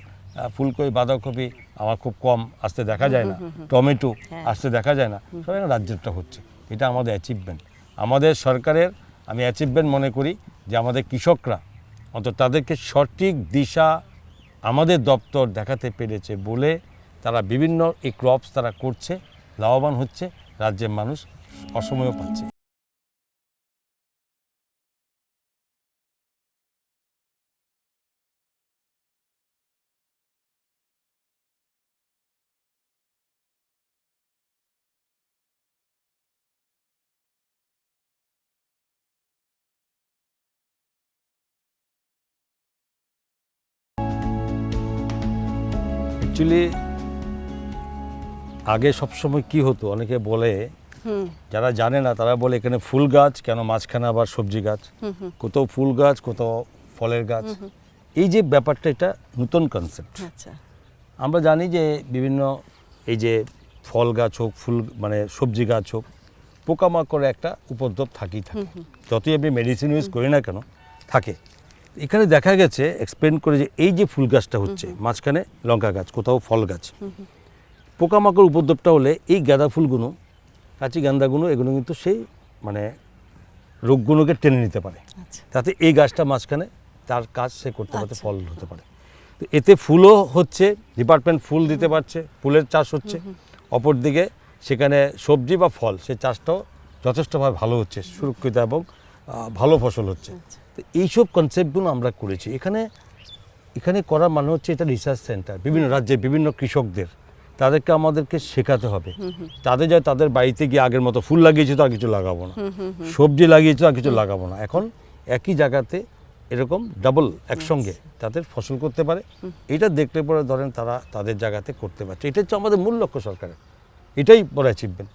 Speaker 2: ফুলকপি বাঁধাকপি আমার খুব কম আসতে দেখা যায় না, টমেটো আসতে দেখা যায় না, সব এখন রাজ্যেরটা হচ্ছে। এটা আমাদের অ্যাচিভমেন্ট, আমাদের সরকারের আমি অ্যাচিভমেন্ট মনে করি যে আমাদের কৃষকরা অন্তত তাদেরকে সঠিক দিশা আমাদের দপ্তর দেখাতে পেরেছে বলে তারা বিভিন্ন এই ক্রপস তারা করছে, লাভবান হচ্ছে, রাজ্যের মানুষ অসময়ও পাচ্ছে। অ্যাকচুয়ালি আগে সবসময় কি হতো, অনেকে বলে, যারা জানে না তারা বলে এখানে ফুল গাছ কেন, মাঝখানে আবার সবজি গাছ, কোথাও ফুল গাছ কোথাও ফলের গাছ। এই যে ব্যাপারটা, এটা নতুন কনসেপ্ট।
Speaker 1: আচ্ছা।
Speaker 2: আমরা জানি যে বিভিন্ন এই যে ফল গাছ হোক, ফুল মানে সবজি গাছ হোক, পোকামাকড়ের একটা উপদ্রব থাকেই থাকে, যতই আপনি মেডিসিন ইউজ করি না কেন থাকে। এখানে দেখা গেছে এক্সপ্লেন করে যে এই যে ফুল গাছটা হচ্ছে, মাঝখানে লঙ্কা গাছ, কোথাও ফল গাছ, পোকামাকড় উপদ্রবটা হলে এই গাঁদা ফুলগুলো, কাঁচি গাঁদাগুলো, এগুলো কিন্তু সেই মানে রোগগুলোকে টেনে নিতে পারে, তাতে এই গাছটা মাঝখানে তার কাজ সে করতে পারতে, ফল হতে পারে। তো এতে ফুলও হচ্ছে, ডিপার্টমেন্ট ফুল দিতে পারছে, ফুলের চাষ হচ্ছে, অপরদিকে সেখানে সবজি বা ফল সে চাষটাও যথেষ্টভাবে ভালো হচ্ছে, সুরক্ষিত এবং ভালো ফসল হচ্ছে। তো এইসব কনসেপ্টগুলো আমরা করেছি এখানে করার মানে হচ্ছে এটা রিসার্চ সেন্টার, বিভিন্ন রাজ্যের বিভিন্ন কৃষকদের তাদেরকে আমাদেরকে শেখাতে হবে, তাদের বাড়িতে গিয়ে আগের মতো ফুল লাগিয়েছে তো আর কিছু লাগাবো না, সবজি লাগিয়েছে আর কিছু লাগাবো না, এখন একই জায়গাতে এরকম ডাবল একসঙ্গে তাদের ফসল করতে পারে। এটা দেখলে পরে ধরেন তারা তাদের জায়গাতে করতে পারছে। এটা হচ্ছে আমাদের মূল লক্ষ্য সরকারের, এটাই বড় অ্যাচিভমেন্ট।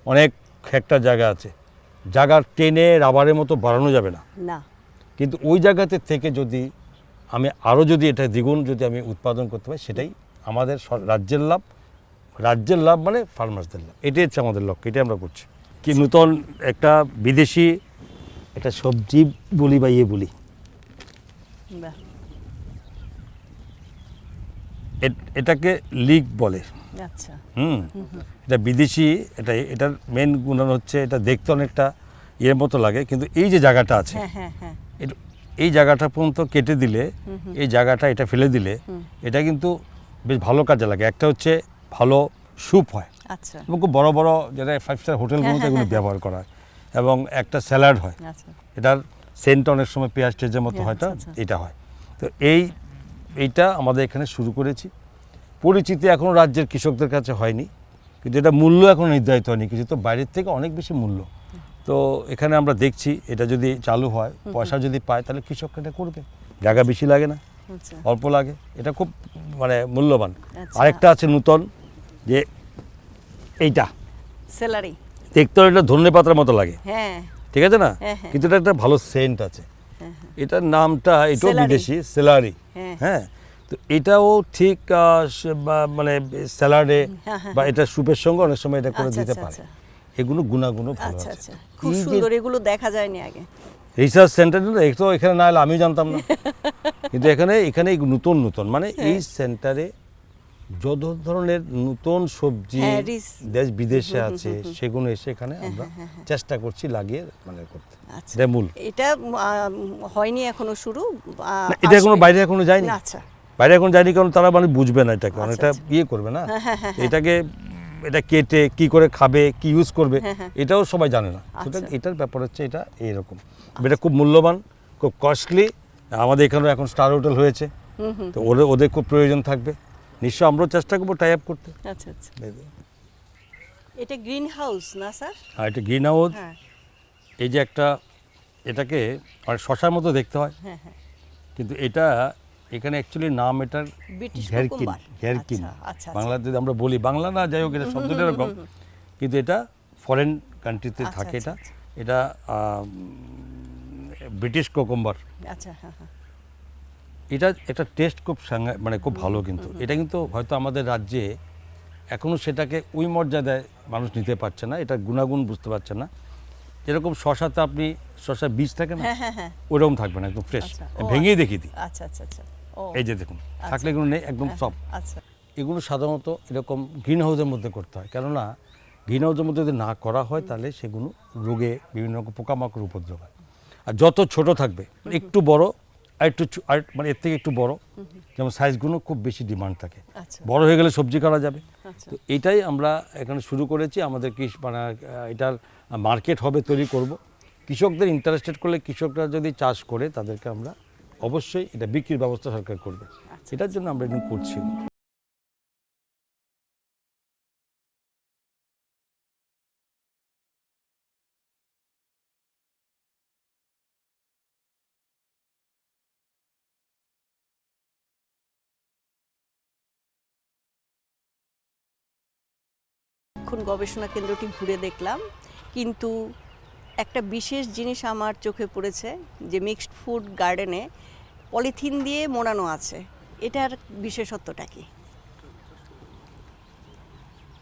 Speaker 2: অনেক হেক্টর জায়গা আছে, জায়গার টেনে রাবারের মতো বাড়ানো যাবে না, কিন্তু ওই জায়গাতে থেকে যদি আমি আরও যদি এটা দ্বিগুণ যদি আমি উৎপাদন করতে পারি, সেটাই আমাদের রাজ্যের লাভ, রাজ্যের লাভ মানে ফার্মার্সদের লাভ। এটাই হচ্ছে আমাদের লক্ষ্য, এটাই আমরা করছি। কি নতুন একটা বিদেশি একটা সবজি বলি বা বলি, এটাকে লিক বলে।
Speaker 1: আচ্ছা।
Speaker 2: এটা বিদেশি, এটার মেন গুণান হচ্ছে এটা দেখতে অনেকটা ইয়ের মতো লাগে, কিন্তু এই যে জায়গাটা আছে, এই জায়গাটা পর্যন্ত কেটে দিলে, এই জায়গাটা এটা ফেলে দিলে এটা কিন্তু বেশ ভালো কাজে লাগে। একটা হচ্ছে ভালো স্যুপ হয়, এবং খুব বড় বড় যেটা 5 স্টার হোটেলগুলোতে এগুলো ব্যবহার করা হয়, এবং একটা স্যালাড হয়, এটার সেন্ট অনেক সময় পেঁয়াজ টেজের মতো হয়তো এটা হয়। তো এইটা আমাদের এখানে শুরু করেছি, পরিচিতি এখনও রাজ্যের কৃষকদের কাছে হয়নি, কিন্তু এটা মূল্য এখন নির্ধারিত হয়নি, কিছু তো বাইরের থেকে অনেক বেশি মূল্য। তো এখানে আমরা দেখছি এটা যদি চালু হয়, পয়সা যদি পায়, তাহলে কৃষক এটা করবে। জায়গা বেশি লাগে না,
Speaker 1: আচ্ছা
Speaker 2: অল্প লাগে, এটা খুব মানে মূল্যবান।
Speaker 1: আচ্ছা।
Speaker 2: আরেকটা আছে নূতন, যে এইটা
Speaker 1: স্যালারি।
Speaker 2: দেখতে এটা ধনে পাতার মতো লাগে,
Speaker 1: হ্যাঁ
Speaker 2: ঠিক আছে না,
Speaker 1: হ্যাঁ, হ্যাঁ।
Speaker 2: কিন্তু এটা একটা ভালো সেন্ট আছে। এটার নামটা এটাও
Speaker 1: Celery।
Speaker 2: বিদেশি, সেলারি।
Speaker 1: হ্যাঁ।
Speaker 2: হ্যাঁ, তো এটাও ঠিক মানে স্যালাডে বা এটা স্যুপের সঙ্গে অনেক সময় এটা করে
Speaker 1: আচ্ছা,
Speaker 2: দিতে
Speaker 1: আচ্ছা,
Speaker 2: পারে।
Speaker 1: আচ্ছা।
Speaker 2: এগুলো গুণাগুণও ভালো
Speaker 1: আচ্ছা
Speaker 2: আছে।
Speaker 1: আচ্ছা, খুব
Speaker 2: এই যে
Speaker 1: সুন্দর, এগুলো দেখা যায়নি আগে।
Speaker 2: রিসার্চ সেন্টার তো এখানে না হলে আমিও জানতাম না, কিন্তু এখানে এই নতুন নতুন মানে এই সেন্টারে যত ধরনের নতুন সবজি
Speaker 1: হ্যাঁ,
Speaker 2: দেশ বিদেশে আছে সেগুলো এসে এখানে আমরা চেষ্টা করছি লাগিয়ে মানে করতে।
Speaker 1: আচ্ছা।
Speaker 2: এটা মূল।
Speaker 1: এটা হয়নি এখনো শুরু,
Speaker 2: না, এটা এখনো
Speaker 1: আসবে।
Speaker 2: বাইরে এখনো যায়নি।
Speaker 1: না, আচ্ছা
Speaker 2: বাইরে এখন যায়নি কারণ তারা মানে বুঝবে না এটাকে, অনেকটা
Speaker 1: আচ্ছা।
Speaker 2: ইয়ে করবে না এটাকে, এটা কেটে কি করে খাবে, কি ইউজ করবে, এটাও সবাই জানে না। সুতরাং
Speaker 1: আচ্ছা।
Speaker 2: এটার ব্যাপার হচ্ছে এটা এইরকম, এটা খুব মূল্যবান, খুব কস্টলি। আমাদের এখানেও এখন স্টার হোটেল হয়েছে, তো ওদের খুব প্রয়োজন থাকবে, নিশ্চয় আমরাও চেষ্টা করবো টাই আপ করতে।
Speaker 1: আচ্ছা আচ্ছা। এটা গ্রিন হাউস না স্যার?
Speaker 2: আর এটা গ্রিন হাউস,
Speaker 1: হ্যাঁ
Speaker 2: এই যে একটা, এটাকে মানে শশার মতো দেখতে হয়,
Speaker 1: হ্যাঁ হ্যাঁ।
Speaker 2: কিন্তু এটা এখানে অ্যাকচুয়ালি নাম এটার
Speaker 1: ব্রিটিশ
Speaker 2: ঘেরকিন,
Speaker 1: কুকুম্বার।
Speaker 2: ঘেরকিন।
Speaker 1: আচ্ছা, আচ্ছা,
Speaker 2: বাংলা যদি আমরা বলি, বাংলা না যাই হোক, এটা শব্দটা এরকম, কিন্তু এটা ফরেন কান্ট্রিতে
Speaker 1: আচ্ছা,
Speaker 2: থাকে।
Speaker 1: আচ্ছা,
Speaker 2: এটা ব্রিটিশ কোকুম্বার।
Speaker 1: আচ্ছা হ্যাঁ হ্যাঁ।
Speaker 2: এটা একটা টেস্ট খুব মানে খুব ভালো, কিন্তু এটা কিন্তু হয়তো আমাদের রাজ্যে এখনও সেটাকে ওই মর্যাদায় মানুষ নিতে পারছে না, এটা গুণাগুণ বুঝতে পারছে না। যেরকম শশাতে আপনি শশার বীজ থাকে না,
Speaker 1: হ্যাঁ হ্যাঁ হ্যাঁ।
Speaker 2: ওরকম থাকবে না, একদম ফ্রেশ।
Speaker 1: আচ্ছা, ও
Speaker 2: ভেঙেই দেখিয়ে দিই,
Speaker 1: আচ্ছা আচ্ছা আচ্ছা। ও
Speaker 2: এই যে দেখুন, থাকলে এগুলো নেই, একদম সব।
Speaker 1: আচ্ছা
Speaker 2: এগুলো সাধারণত এরকম গ্রিন হাউসের মধ্যে করতে হয়, কেননা গ্রিন হাউসের মধ্যে যদি না করা হয় তাহলে সেগুলো রোগে বিভিন্ন রকম পোকামাকড় উপদ্রব হয়। আর যত ছোট থাকবে, একটু বড় আর একটু আর মানে এর থেকে একটু বড়, যেমন সাইজগুলো খুব বেশি ডিমান্ড থাকে,
Speaker 1: আচ্ছা
Speaker 2: বড় হয়ে গেলে সবজি করা যাবে।
Speaker 1: আচ্ছা
Speaker 2: তো এটাই আমরা এখানে শুরু করেছি, আমাদের মানে এটার মার্কেট হবে তৈরি করব। কৃষকদের ইন্টারেস্টেড করলে, কৃষকরা যদি চাষ করে, তাদেরকে আমরা অবশ্যই এটা বিক্রির ব্যবস্থা সরকার করবে, এটার জন্য আমরা এটা করছি।
Speaker 1: এখন গবেষণা কেন্দ্রটি ঘুরে দেখলাম, কিন্তু একটা বিশেষ জিনিস আমার চোখে পড়েছে, যে মিক্সড ফুড গার্ডেনে পলিথিন দিয়ে মোড়ানো আছে, এটার বিশেষত্বটা কি?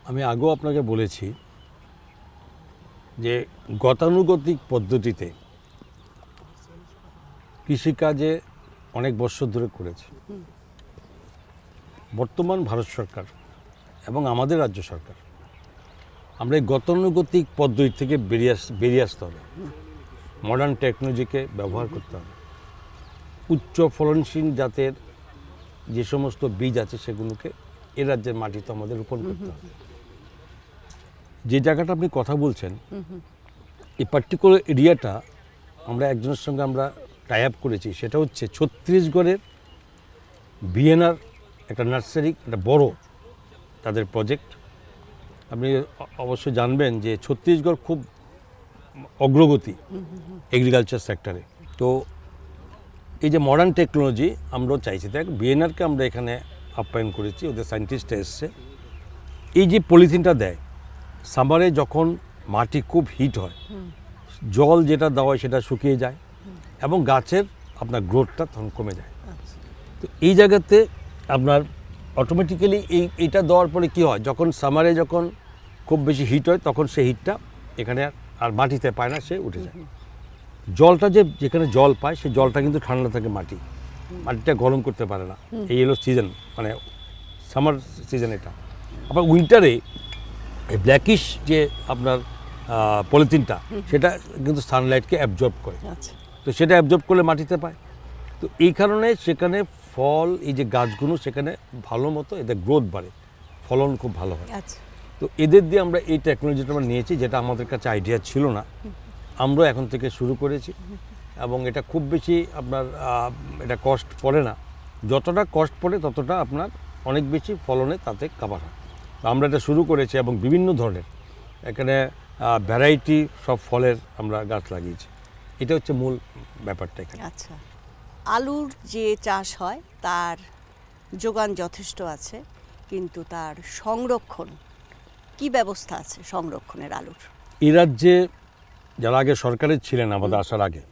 Speaker 2: আমি আগেও আপনাকে বলেছি যে গতানুগতিক পদ্ধতিতে কৃষিকাজে অনেক বছর ধরে করেছে। বর্তমান ভারত সরকার এবং আমাদের রাজ্য সরকার, আমরা এই গতানুগতিক পদ্ধতি থেকে বেরিয়ে আসতে হবে, মডার্ন টেকনোলজিকে ব্যবহার করতে হবে। উচ্চ ফলনশীল জাতের যে সমস্ত বীজ আছে সেগুলোকে এ রাজ্যের মাটিতে আমাদের রোপণ করতে হবে। যে জায়গাটা আপনি কথা বলছেন, এই পার্টিকুলার এরিয়াটা আমরা একজনের সঙ্গে আমরা টাই আপ করেছি, সেটা হচ্ছে ছত্তিশগড়ের বিএনআর একটা নার্সারি, একটা বড় তাদের প্রজেক্ট। আপনি অবশ্যই জানবেন যে ছত্তিশগড় খুব অগ্রগতি এগ্রিকালচার সেক্টরে। তো এই যে মডার্ন টেকনোলজি আমরাও চাইছি, তাই বিএনআরকে আমরা এখানে আপ্যায়ন করেছি, ওদের সায়েন্টিস্টরা এসছে। এই যে পলিথিনটা দেয়, সামারে যখন মাটি খুব হিট হয়, জল যেটা দেওয়া হয় সেটা শুকিয়ে যায় এবং গাছের আপনার গ্রোথটা তখন কমে যায়। তো এই জায়গাতে আপনার অটোমেটিক্যালি এইটা দেওয়ার পরে কি হয়, যখন সামারে যখন খুব বেশি হিট হয়, তখন সেই হিটটা এখানে আর মাটিতে পায় না, সে উঠে যায়। জলটা যেখানে জল পায়, সেই জলটা কিন্তু ঠান্ডা থাকে, মাটিটা গরম করতে পারে না। এই হলো সিজন, মানে সামার সিজন এটা। আবার উইন্টারে এই ব্ল্যাকিশ যে আপনার পলিথিনটা, সেটা কিন্তু সানলাইটকে অ্যাবজর্ব করে,
Speaker 1: আচ্ছা
Speaker 2: তো সেটা অ্যাবজর্ব করলে মাটিতে পায়। তো এই কারণে সেখানে ফল, এই যে গাছগুলো, সেখানে ভালো মতো এদের গ্রোথ বাড়ে, ফলন খুব ভালো হয়।
Speaker 1: আচ্ছা
Speaker 2: তো এদের দিয়ে আমরা এই টেকনোলজিটা আমরা নিয়েছি, যেটা আমাদের কাছে আইডিয়া ছিল না, আমরা এখন থেকে শুরু করেছি। এবং এটা খুব বেশি আপনার এটা কস্ট পড়ে না, যতটা কস্ট পড়ে ততটা আপনার অনেক বেশি ফলনে তাতে কাভার হয়। আমরা এটা শুরু করেছি এবং বিভিন্ন ধরনের এখানে ভ্যারাইটি সব ফলের আমরা গাছ লাগিয়েছি। এটা হচ্ছে মূল ব্যাপারটা এখানে।
Speaker 1: আচ্ছা, আলুর যে চাষ হয় তার যোগান যথেষ্ট আছে, কিন্তু তার সংরক্ষণ কি ব্যবস্থা আছে সংরক্ষণের আলুর?
Speaker 2: এই রাজ্যে যারা আগে সরকারের ছিলেন আমাদের আসার আগে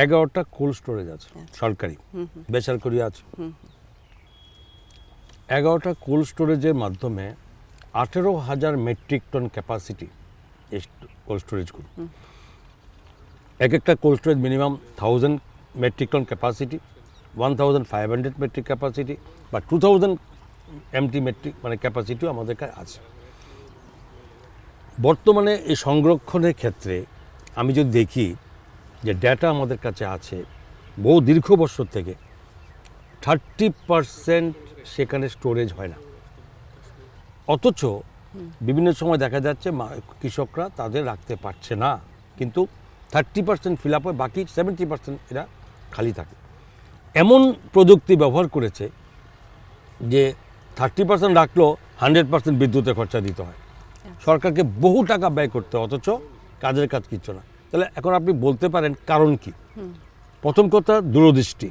Speaker 2: 11টা কোল্ড স্টোরেজ আছে সরকারি, বেসরকারি আছে। 11টা কোল্ড স্টোরেজের মাধ্যমে 18,000 মেট্রিক টন ক্যাপাসিটি এই কোল্ড স্টোরেজগুলো। এক একটা cold storage minimum 1000 metric ton capacity, 1500 metric capacity বা 2000 এমটি মেট্রিক মানে ক্যাপাসিটিও আমাদের কাছে আছে। বর্তমানে এই সংরক্ষণের ক্ষেত্রে আমি যদি দেখি যে ডেটা আমাদের কাছে আছে বহু দীর্ঘ বছর থেকে, 30% সেখানে স্টোরেজ হয় না। অথচ বিভিন্ন সময় দেখা যাচ্ছে কৃষকরা তাদের রাখতে পারছে না, কিন্তু 30% ফিল আপ হয়, বাকি 70% এরা খালি থাকে। এমন প্রযুক্তি ব্যবহার করেছে যে 30% রাখলেও 100% বিদ্যুতের খরচা দিতে হয়, সরকারকে বহু টাকা ব্যয় করতে হয়, অথচ কাজের কাজ কিচ্ছু না। তাহলে এখন আপনি বলতে পারেন কারণ কি? প্রথম কথা দূরদৃষ্টি,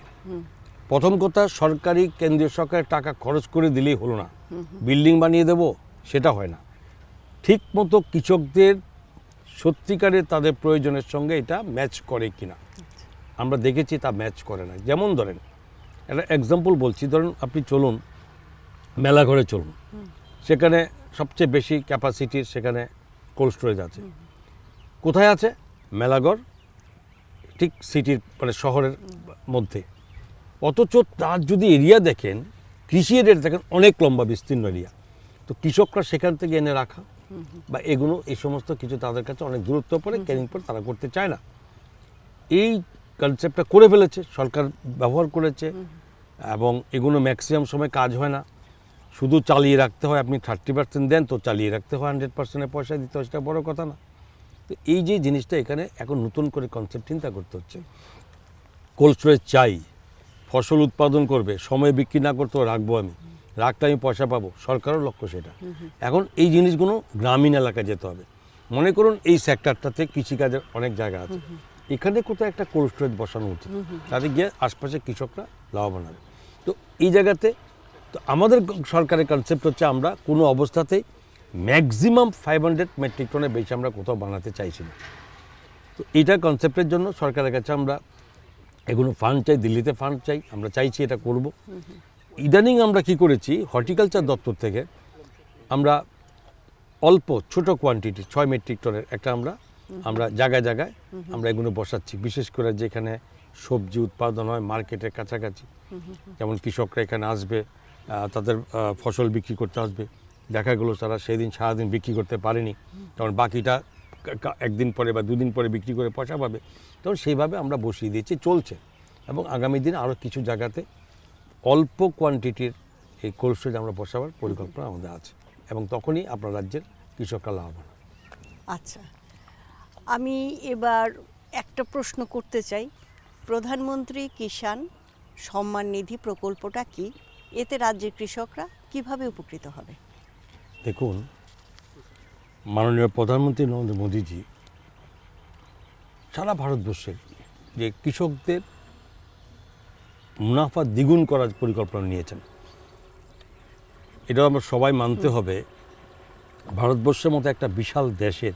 Speaker 2: প্রথম কথা সরকারি কেন্দ্রীয় সরকারের টাকা খরচ করে দিলেই হলো না, বিল্ডিং বানিয়ে দেব সেটা হয় না। ঠিক মতো কৃষকদের সত্যিকারের তাদের প্রয়োজনের সঙ্গে এটা ম্যাচ করে কিনা আমরা দেখেছি, তা ম্যাচ করে না। যেমন ধরেন একটা এক্সাম্পল বলছি, ধরুন আপনি চলুন মেলাঘরে চলুন, সেখানে সবচেয়ে বেশি ক্যাপাসিটির সেখানে কোল্ড স্টোরেজ আছে। কোথায় আছে? মেলাঘর, ঠিক সিটির মানে শহরের মধ্যে। অথচ তার যদি এরিয়া দেখেন, কৃষি এরিয়া দেখেন, অনেক লম্বা বিস্তীর্ণ এরিয়া। তো কৃষকরা সেখান থেকে এনে রাখা বা এগুলো এই সমস্ত কিছু তাদের কাছে অনেক দূরত্ব পড়ে, ক্যারিং পড়ে, তারা করতে চায় না। এই কনসেপ্টটা করে ফেলেছে সরকার, ব্যবহার করেছে, এবং এগুলো ম্যাক্সিমাম সময় কাজ হয় না, শুধু চালিয়ে রাখতে হয়। আপনি 30% দেন তো চালিয়ে রাখতে হয়, 100% পয়সা দিতে হয়, সেটা বড় কথা না। তো এই যে জিনিসটা এখানে এখন নতুন করে কনসেপ্ট চিন্তা করতে হচ্ছে। কোল্ড স্টোরেজ চাই, ফসল উৎপাদন করবে, সময় বিক্রি না করতেও রাখবো, আমি রাখলে আমি পয়সা পাবো, সরকারও লক্ষ্য সেটা। এখন এই জিনিসগুলো গ্রামীণ এলাকায় যেতে হবে। মনে করুন এই সেক্টরটাতে কৃষিকাজের অনেক জায়গা আছে, এখানে কোথাও একটা কোল্ড স্টোরেজ বসানো উচিত, তাতে গিয়ে আশপাশে কৃষকরা লাভবান হবে। তো এই জায়গাতে তো আমাদের সরকারের কনসেপ্ট হচ্ছে আমরা কোনো অবস্থাতেই ম্যাক্সিমাম 500 মেট্রিক টনের বেশি আমরা কোথাও বানাতে চাইছি না। তো এইটা কনসেপ্টের জন্য সরকারের কাছে আমরা এগুলো ফান্ড চাই, দিল্লিতে ফান্ড চাই, আমরা চাইছি এটা করব। ইদানিং আমরা কি করেছি, হর্টিকালচার দপ্তর থেকে আমরা অল্প ছোট কোয়ান্টিটি 6 মেট্রিক টনের একটা আমরা জায়গায় জায়গায় আমরা এগুলো বসাচ্ছি, বিশেষ করে যেখানে সবজি উৎপাদন হয় মার্কেটের কাছাকাছি। যেমন কৃষকরা এখানে আসবে, তাদের ফসল বিক্রি করতে আসবে, দেখা গেলো তারা সেদিন সারাদিন বিক্রি করতে পারেনি, কারণ বাকিটা একদিন পরে বা দুদিন পরে বিক্রি করে পয়সা পাবে। তখন সেইভাবে আমরা বসিয়ে দিয়েছি, চলছে। এবং আগামী দিনে আরও কিছু জায়গাতে অল্প কোয়ান্টিটির এই কোল্ড স্টোরেজ আমরা বসাবার পরিকল্পনা আমাদের আছে, এবং তখনই আপনার রাজ্যের কৃষকরা লাভবান।
Speaker 1: আচ্ছা, আমি এবার একটা প্রশ্ন করতে চাই, প্রধানমন্ত্রী কিষাণ সম্মান নিধি প্রকল্পটা কি? এতে রাজ্যের কৃষকরা কিভাবে উপকৃত হবে?
Speaker 2: দেখুন, মাননীয় প্রধানমন্ত্রী নরেন্দ্র মোদীজি সারা ভারতবর্ষের যে কৃষকদের মুনাফা দ্বিগুণ করার পরিকল্পনা নিয়েছেন। এটাও আমরা সবাই মানতে হবে, ভারতবর্ষের মতো একটা বিশাল দেশের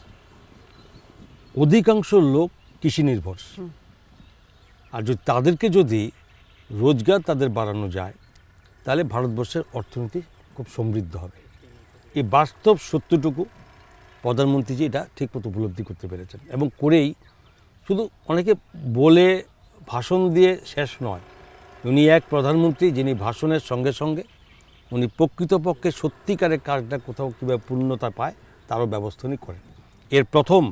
Speaker 2: অধিকাংশ লোক কৃষি নির্ভর, আর তাদেরকে যদি রোজগার তাদের বাড়ানো যায়, তাহলে ভারতবর্ষের অর্থনীতি খুব সমৃদ্ধ হবে। এই বাস্তব সত্যটুকু প্রধানমন্ত্রীজি এটা ঠিকমতো উপলব্ধি করতে পেরেছেন, এবং করেই শুধু অনেকে বলে ভাষণ দিয়ে শেষ নয়, উনি এক প্রধানমন্ত্রী যিনি ভাষণের সঙ্গে সঙ্গে উনি প্রকৃতপক্ষে সত্যিকারের কাজটা কোথাও কীভাবে পূর্ণতা পায় তারও ব্যবস্থা উনি করেন। এর প্রথম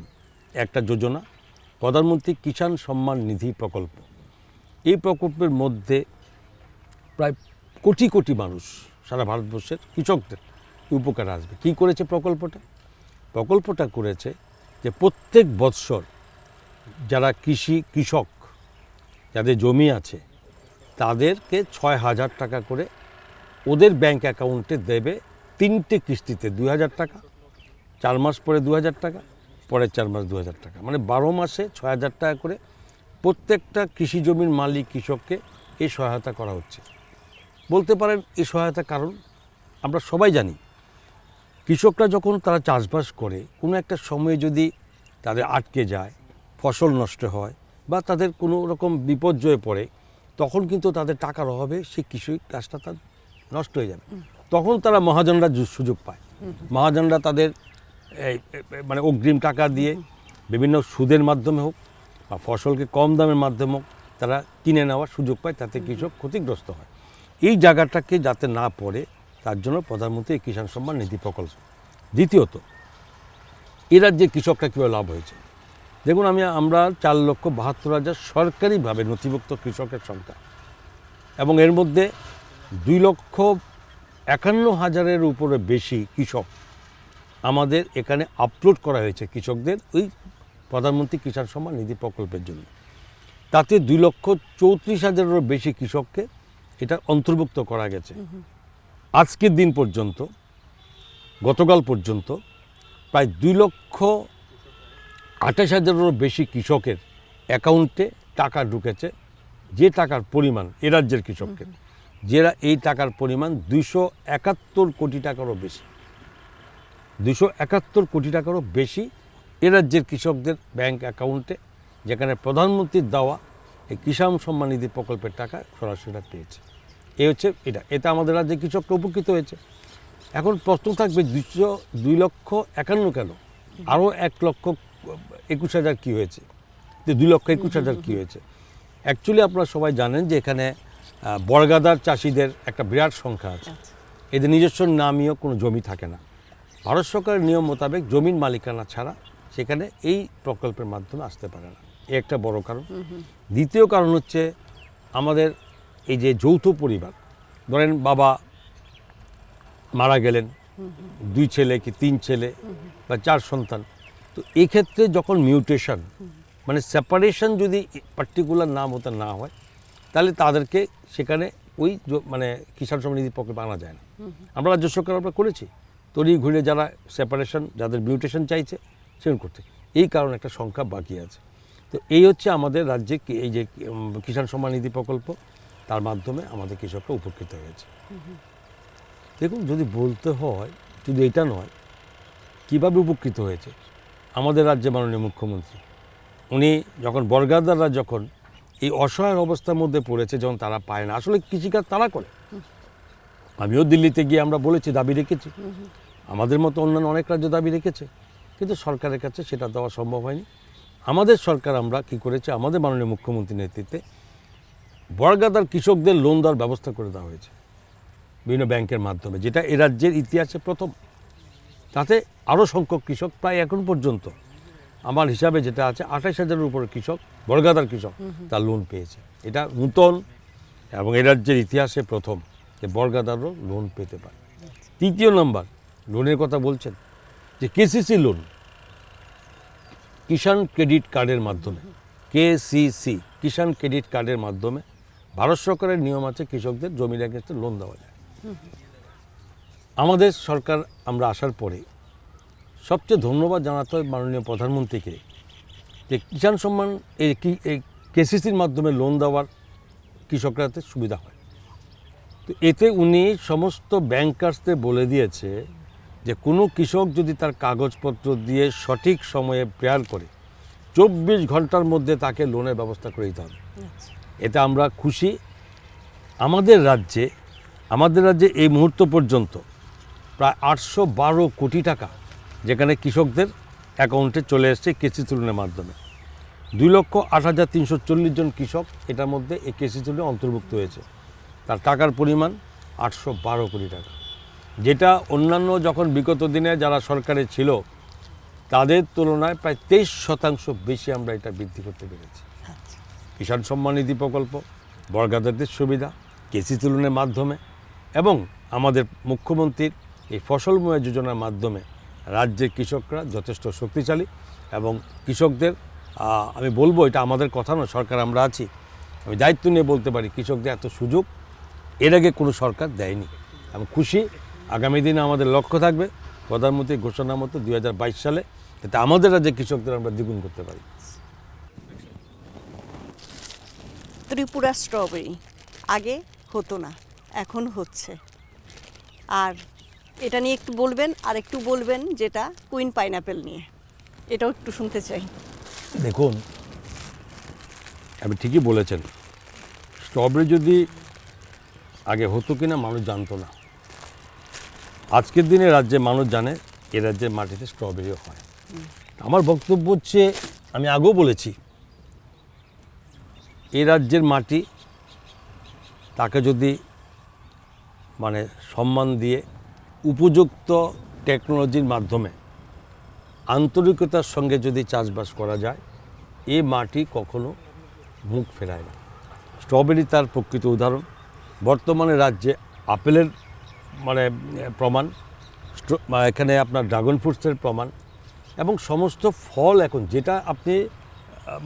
Speaker 2: একটা যোজনা প্রধানমন্ত্রী কিষাণ সম্মান নিধি প্রকল্প। এই প্রকল্পের মধ্যে প্রায় কোটি কোটি মানুষ সারা ভারতবর্ষের কৃষকদের উপকার আসবে। কী করেছে প্রকল্পটা করেছে যে প্রত্যেক বৎসর যারা কৃষক যাদের জমি আছে তাদেরকে 6,000 টাকা করে ওদের ব্যাংক অ্যাকাউন্টে দেবে 3টে কিস্তিতে 2,000 টাকা, 4 মাস পরে 2,000 টাকা, পরের 4 মাস 2,000 টাকা, মানে 12 মাসে 6,000 টাকা করে প্রত্যেকটা কৃষি জমির মালিক কৃষককে এই সহায়তা করা হচ্ছে। বলতে পারেন এই সহায়তা কারণ আমরা সবাই জানি কৃষকরা যখন তারা চাষবাস করে কোনো একটা সময়ে যদি তাদের আটকে যায়, ফসল নষ্ট হয় বা তাদের কোনো রকম বিপর্যয়ে পড়ে, তখন কিন্তু তাদের টাকার অভাবে সেই কৃষি কাজটা তার নষ্ট হয়ে যাবে। তখন তারা মহাজনরা সুযোগ পায়। মহাজনরা তাদের মানে অগ্রিম টাকা দিয়ে বিভিন্ন সুদের মাধ্যমে হোক বা ফসলকে কম দামের মাধ্যমে হোক তারা কিনে নেওয়ার সুযোগ পায়, তাতে কৃষক ক্ষতিগ্রস্ত হয়। এই জায়গাটাকে যাতে না পড়ে তার জন্য প্রধানমন্ত্রী কিষাণ সম্মান নিধি প্রকল্প। দ্বিতীয়ত, এ রাজ্যের কৃষকরা কীভাবে লাভ হয়েছে দেখুন, আমরা 4,72,000 সরকারিভাবে নথিভুক্ত কৃষকের সংখ্যা, এবং এর মধ্যে 2,51,000-এর উপরে বেশি কৃষক আমাদের এখানে আপলোড করা হয়েছে কৃষকদের ওই প্রধানমন্ত্রী কিষাণ সম্মান নিধি প্রকল্পের জন্য। তাতে 2,34,000-এরও বেশি কৃষককে এটা অন্তর্ভুক্ত করা গেছে। আজকের দিন পর্যন্ত, গতকাল পর্যন্ত প্রায় 2,28,000-এরও বেশি কৃষকের অ্যাকাউন্টে টাকা ঢুকেছে, যে টাকার পরিমাণ এ রাজ্যের কৃষককে, যেটা এই টাকার পরিমাণ 271 কোটি টাকারও বেশি। 271 কোটি টাকারও বেশি এ রাজ্যের কৃষকদের ব্যাংক অ্যাকাউন্টে, যেখানে প্রধানমন্ত্রীর দেওয়া এই কিষাণ সম্মান নিধি প্রকল্পের টাকা সরাসরি পেয়েছে। এই হচ্ছে এতে আমাদের রাজ্যের কৃষকরা উপকৃত হয়েছে। এখন প্রশ্ন থাকবে 2,51,000 কেন, আরও 1,21,000 কী হয়েছে, 2,21,000 কী হয়েছে? অ্যাকচুয়ালি আপনারা সবাই জানেন যে এখানে বর্গাদার চাষিদের একটা বিরাট সংখ্যা আছে। এদের নিজস্ব নামীয় কোনো জমি থাকে না। ভারত সরকারের নিয়ম মোতাবেক জমির মালিকানা ছাড়া সেখানে এই প্রকল্পের মাধ্যমে আসতে পারে না, এই একটা বড় কারণ। দ্বিতীয় কারণ হচ্ছে আমাদের এই যে যৌথ পরিবার, ধরেন বাবা মারা গেলেন, 2 ছেলে কি 3 ছেলে বা 4 সন্তান, তো এই ক্ষেত্রে যখন মিউটেশন মানে সেপারেশন যদি পার্টিকুলার নাম হতে না হয়, তাহলে তাদেরকে সেখানে ওই মানে কিষাণ সম্মান নিধি প্রকল্পে আনা যায় না। আমরা রাজ্য সরকার আমরা করেছি, তড়ি ঘুরে যারা সেপারেশন, যাদের মিউটেশন চাইছে সেরকম করতে, এই কারণে একটা সংখ্যা বাকি আছে। তো এই হচ্ছে আমাদের রাজ্যে এই যে কিষাণ সম্মান নিধি প্রকল্প, তার মাধ্যমে আমাদের কৃষকরা উপকৃত হয়েছে। দেখুন, যদি বলতে হয় শুধু এটা নয়, কীভাবে উপকৃত হয়েছে আমাদের রাজ্যে মাননীয় মুখ্যমন্ত্রী, উনি যখন বর্গাদাররা যখন এই অসহায় অবস্থার মধ্যে পড়েছে, যখন তারা পায় না, আসলে কৃষিকাজ তারা করে। আমিও দিল্লিতে গিয়ে আমরা বলেছি, দাবি রেখেছি, আমাদের মতো অন্যান্য অনেক রাজ্য দাবি রেখেছে, কিন্তু সরকারের কাছে সেটা দেওয়া সম্ভব হয়নি। আমাদের সরকার আমরা কি করেছে, আমাদের মাননীয় মুখ্যমন্ত্রীর নেতৃত্বে বর্গাদার কৃষকদের লোন দেওয়ার ব্যবস্থা করে দেওয়া হয়েছে বিভিন্ন ব্যাংকের মাধ্যমে, যেটা এ রাজ্যের ইতিহাসে প্রথম। তাতে আরও সংখ্যক কৃষক, প্রায় এখন পর্যন্ত আমার হিসাবে যেটা আছে 28,000-এর উপরে কৃষক, বর্গাদার কৃষক, তার লোন পেয়েছে। এটা নূতন এবং এ রাজ্যের ইতিহাসে প্রথম যে বর্গাদারও লোন পেতে পারে। তৃতীয় নম্বর, লোনের কথা বলছেন, যে কেসিসি লোন, কিষাণ ক্রেডিট কার্ডের মাধ্যমে, কেসিসি কিষাণ ক্রেডিট কার্ডের মাধ্যমে ভারত সরকারের নিয়ম আছে কৃষকদের জমির এগেন্সটে লোন দেওয়া যায়। আমাদের সরকার আমরা আসার পরে সবচেয়ে ধন্যবাদ জানাতে হয় মাননীয় প্রধানমন্ত্রীকে, যে কিষাণ সম্মান এই কেসিসির মাধ্যমে লোন দেওয়ার কৃষকরাতে সুবিধা হয়। তো এতে উনি সমস্ত ব্যাংকার্সদের বলে দিয়েছে যে কোনো কৃষক যদি তার কাগজপত্র দিয়ে সঠিক সময়ে প্রেয়ার করে 24 ঘন্টার মধ্যে তাকে লোনের ব্যবস্থা করে দিতে হবে। এতে আমরা খুশি। আমাদের রাজ্যে এই মুহূর্ত পর্যন্ত প্রায় 812 কোটি টাকা যেখানে কৃষকদের অ্যাকাউন্টে চলে এসছে কেসিসি লোনের মাধ্যমে। 2,08,340 জন কৃষক এটার মধ্যে এই কেসিসি লোনে অন্তর্ভুক্ত হয়েছে। তার টাকার পরিমাণ 812 কোটি টাকা, যেটা অন্যান্য যখন বিগত দিনে যারা সরকারে ছিল তাদের তুলনায় প্রায় 23% বেশি আমরা এটা বৃদ্ধি করতে পেরেছি। কিষাণ সম্মান নিধি প্রকল্প, বর্গাদারদের সুবিধা, কেসিসি লোনের মাধ্যমে এবং আমাদের মুখ্যমন্ত্রীর এই ফসল বীমা যোজনার মাধ্যমে রাজ্যের কৃষকরা যথেষ্ট শক্তিশালী। এবং কৃষকদের আমি বলবো, এটা আমাদের কথা নয়, সরকার আমরা আছি, আমি দায়িত্ব নিয়ে বলতে পারি, কৃষকদের এত সুযোগ এর আগে কোনো সরকার দেয়নি। আমি খুশি আগামী দিনে আমাদের লক্ষ্য থাকবে প্রধানমন্ত্রীর ঘোষণা মতো 2022 সালে যাতে আমাদের রাজ্যে কৃষকদের আমরা দ্বিগুণ করতে পারি।
Speaker 1: ত্রিপুরা স্ট্রবেরি আগে হতো না, এখন হচ্ছে। আর এটা নিয়ে একটু বলবেন, আর একটু বলবেন যেটা কুইন পাইনাপেল নিয়ে, এটাও একটু শুনতে চাই।
Speaker 2: দেখুন, আপনি ঠিকই বলেছেন, স্ট্রবেরি যদি আগে হতো কিনা মানুষ জানতো না। আজকের দিনে রাজ্যে মানুষ জানে এ রাজ্যের মাটিতে স্ট্রবেরিও হয়। আমার বক্তব্য হচ্ছে, আমি আগেও বলেছি, এই রাজ্যের মাটি তাকে যদি মানে সম্মান দিয়ে উপযুক্ত টেকনোলজির মাধ্যমে আন্তরিকতার সঙ্গে যদি চাষবাস করা যায়, এই মাটি কখনো মুখ ফেরায় না। স্ট্রবেরি তার প্রকৃত উদাহরণ। বর্তমানে রাজ্যে আপেলের মানে প্রমাণ, এখানে আপনার ড্রাগন ফ্রুটসের প্রমাণ, এবং সমস্ত ফল এখন যেটা আপনি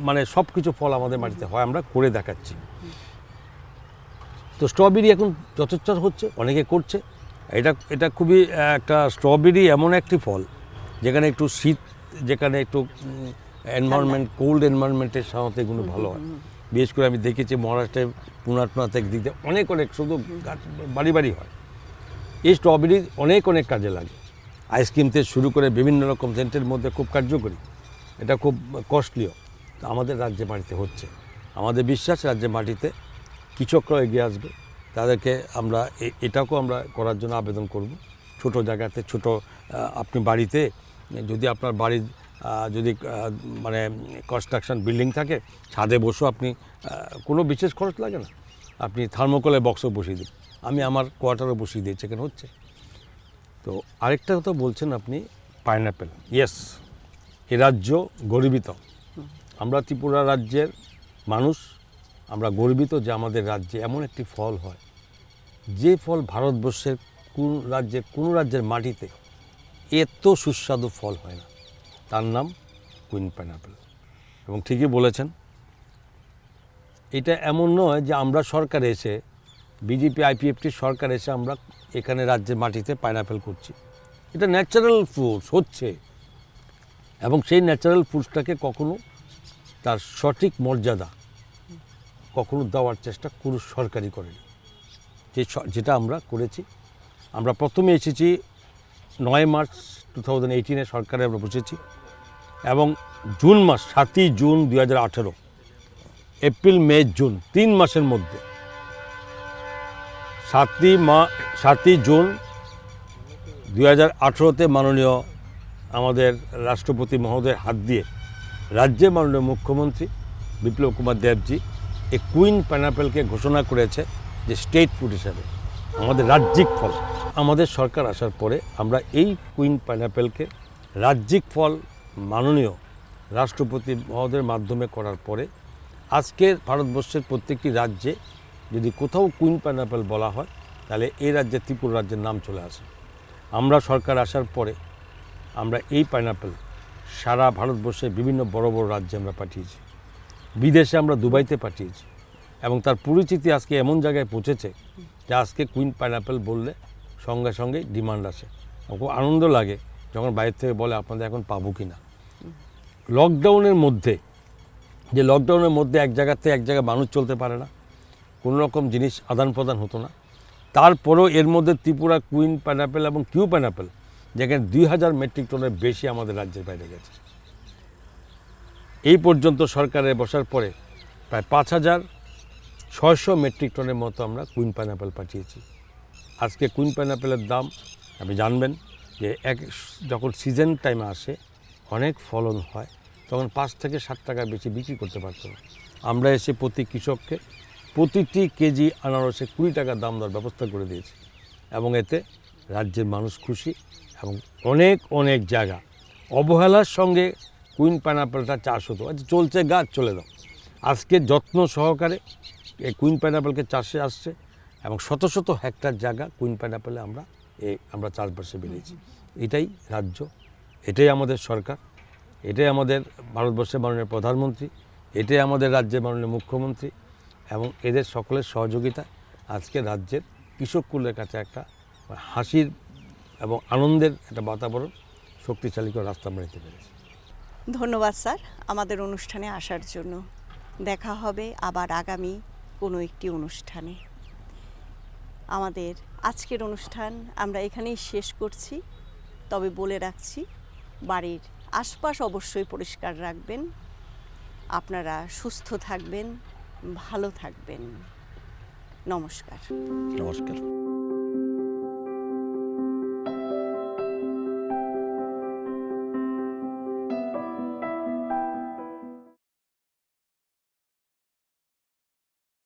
Speaker 2: মানে সব কিছু ফল আমাদের মাটিতে হয়, আমরা করে দেখাচ্ছি। তো স্ট্রবেরি এখন যথেষ্ট হচ্ছে, অনেকে করছে। এটা খুবই একটা, স্ট্রবেরি এমন একটি ফল যেখানে একটু শীত, যেখানে একটু এনভায়রনমেন্ট, কোল্ড এনভায়রনমেন্টের সাথে এগুলো ভালো হয়। বিশেষ করে আমি দেখেছি মহারাষ্ট্রে পুনাটনাথ একদিক দিয়ে অনেক শুধু গাছ বাড়ি বাড়ি হয়। এই স্ট্রবেরি অনেক কাজে লাগে। আইসক্রিম থেকে শুরু করে বিভিন্ন রকম সেন্টের মধ্যে খুব কার্যকরী। এটা খুব কস্টলিও। তো আমাদের রাজ্যে মাটিতে হচ্ছে। আমাদের বিশ্বাস রাজ্যে মাটিতে কৃষকরাও এগিয়ে আসবে। তাদেরকে আমরা এটাকেও আমরা করার জন্য আবেদন করব। ছোট জায়গাতে আপনি বাড়িতে যদি আপনার বাড়ির যদি মানে কনস্ট্রাকশন বিল্ডিং থাকে, ছাদে বসেও আপনি কোনো বিশেষ খরচ লাগে না, আপনি থার্মোকলের বক্সও বসিয়ে দিন। আমি আমার কোয়ার্টারও বসিয়ে দিয়েছি, এখানে হচ্ছে। তো আরেকটা কথা বলছেন আপনি, পাইনাপেল। ইয়েস, এ রাজ্য গর্বিত। আমরা ত্রিপুরা রাজ্যের মানুষ, আমরা গর্বিত যে আমাদের রাজ্যে এমন একটি ফল হয়, যে ফল ভারতবর্ষের কোনো রাজ্যের মাটিতে এত সুস্বাদু ফল হয় না। তার নাম কুইন পাইনাপেল। এবং ঠিকই বলেছেন, এটা এমন নয় যে আমরা সরকার এসে, বিজেপি আইপিএফটির সরকার এসে আমরা এখানে রাজ্যের মাটিতে পাইনাপেল করছি। এটা ন্যাচারাল ফ্রুটস হচ্ছে, এবং সেই ন্যাচারাল ফ্রুটসটাকে কখনো তার সঠিক মর্যাদা কখনো দেওয়ার চেষ্টা কোনো সরকারই করেনি। যেটা আমরা করেছি, আমরা প্রথমে এসেছি 9 মার্চ 2018 সরকারে আমরা বসেছি, এবং জুন মাস 7ই জুন 2018, এপ্রিল মে জুন 3 মাসের মধ্যে 7ই জুন 2018-তে মাননীয় আমাদের রাষ্ট্রপতি মহোদয়ের হাত দিয়ে রাজ্যের মাননীয় মুখ্যমন্ত্রী বিপ্লব কুমার দেবজি এই কুইন পাইনাপেলকে ঘোষণা করেছে যে স্টেট ফুড হিসাবে আমাদের রাজ্যিক ফল। আমাদের সরকার আসার পরে আমরা এই কুইন পাইনাপেলকে রাজ্যিক ফল মাননীয় রাষ্ট্রপতি মহোদয়ের মাধ্যমে করার পরে আজকের ভারতবর্ষের প্রত্যেকটি রাজ্যে যদি কোথাও কুইন পাইনাপেল বলা হয়, তাহলে এই রাজ্যে ত্রিপুরা রাজ্যের নাম চলে আসে। আমরা সরকার আসার পরে আমরা এই পাইনাপেল সারা ভারতবর্ষের বিভিন্ন বড় রাজ্যে আমরা পাঠিয়েছি, বিদেশে আমরা দুবাইতে পাঠিয়েছি, এবং তার পরিচিতি আজকে এমন জায়গায় পৌঁছেছে যে আজকে কুইন পাইনাপেল বললে সঙ্গে সঙ্গে ডিমান্ড আসে। খুব আনন্দ লাগে যখন বাইরে থেকে বলে আপনাদের এখন পাবো কি না। লকডাউনের মধ্যে এক জায়গা থেকে এক জায়গায় মানুষ চলতে পারে না, কোনো রকম জিনিস আদান প্রদান হতো না, তারপরেও এর মধ্যে ত্রিপুরা কুইন পাইনাপেল এবং কিউ পাইনাপেল যেখানে 2000 মেট্রিক টনের বেশি আমাদের রাজ্যের বাইরে গেছে। এই পর্যন্ত সরকারে বসার পরে প্রায় 5600 মেট্রিক টনের মতো আমরা কুইন পাইনাপেল পাঠিয়েছি। আজকে কুইন পাইনাপেলের দাম আপনি জানবেন যে যখন সিজন টাইমে আসে অনেক ফলন হয়, তখন 5 থেকে 7 টাকা বেশি বিক্রি করতে পারতো না। আমরা এসে প্রতি কৃষককে প্রতিটি কেজি আনারসে 20 টাকা দাম দেওয়ার ব্যবস্থা করে দিয়েছি, এবং এতে রাজ্যের মানুষ খুশি। এবং অনেক জায়গা অবহেলার সঙ্গে কুইন পাইনাপেলটা চাষ হতো, আচ্ছা চলছে গাছ চলে দাও, আজকে যত্ন সহকারে এই কুইন পাইনাপেলকে চাষে আসছে, এবং শত শত হেক্টর জায়গা কুইন পাইনাপেলে আমরা চাষবাসে বেরিয়েছি। এটাই রাজ্য, এটাই আমাদের সরকার, এটাই আমাদের ভারতবর্ষের মাননীয় প্রধানমন্ত্রী, এটাই আমাদের রাজ্যের মাননীয় মুখ্যমন্ত্রী, এবং এদের সকলের সহযোগিতা আজকে রাজ্যের কৃষককুলের কাছে একটা হাসির এবং আনন্দের একটা বাতাবরণ শক্তিশালী করে রাস্তা আমরা নিতে পেরেছি।
Speaker 1: ধন্যবাদ স্যার আমাদের অনুষ্ঠানে আসার জন্য। দেখা হবে আবার আগামী কোনো একটি অনুষ্ঠানে। আমাদের আজকের অনুষ্ঠান আমরা এখানেই শেষ করছি, তবে বলে রাখছি বাড়ির আশপাশ অবশ্যই পরিষ্কার রাখবেন। আপনারা সুস্থ থাকবেন, ভালো থাকবেন। নমস্কার।
Speaker 2: নমস্কার।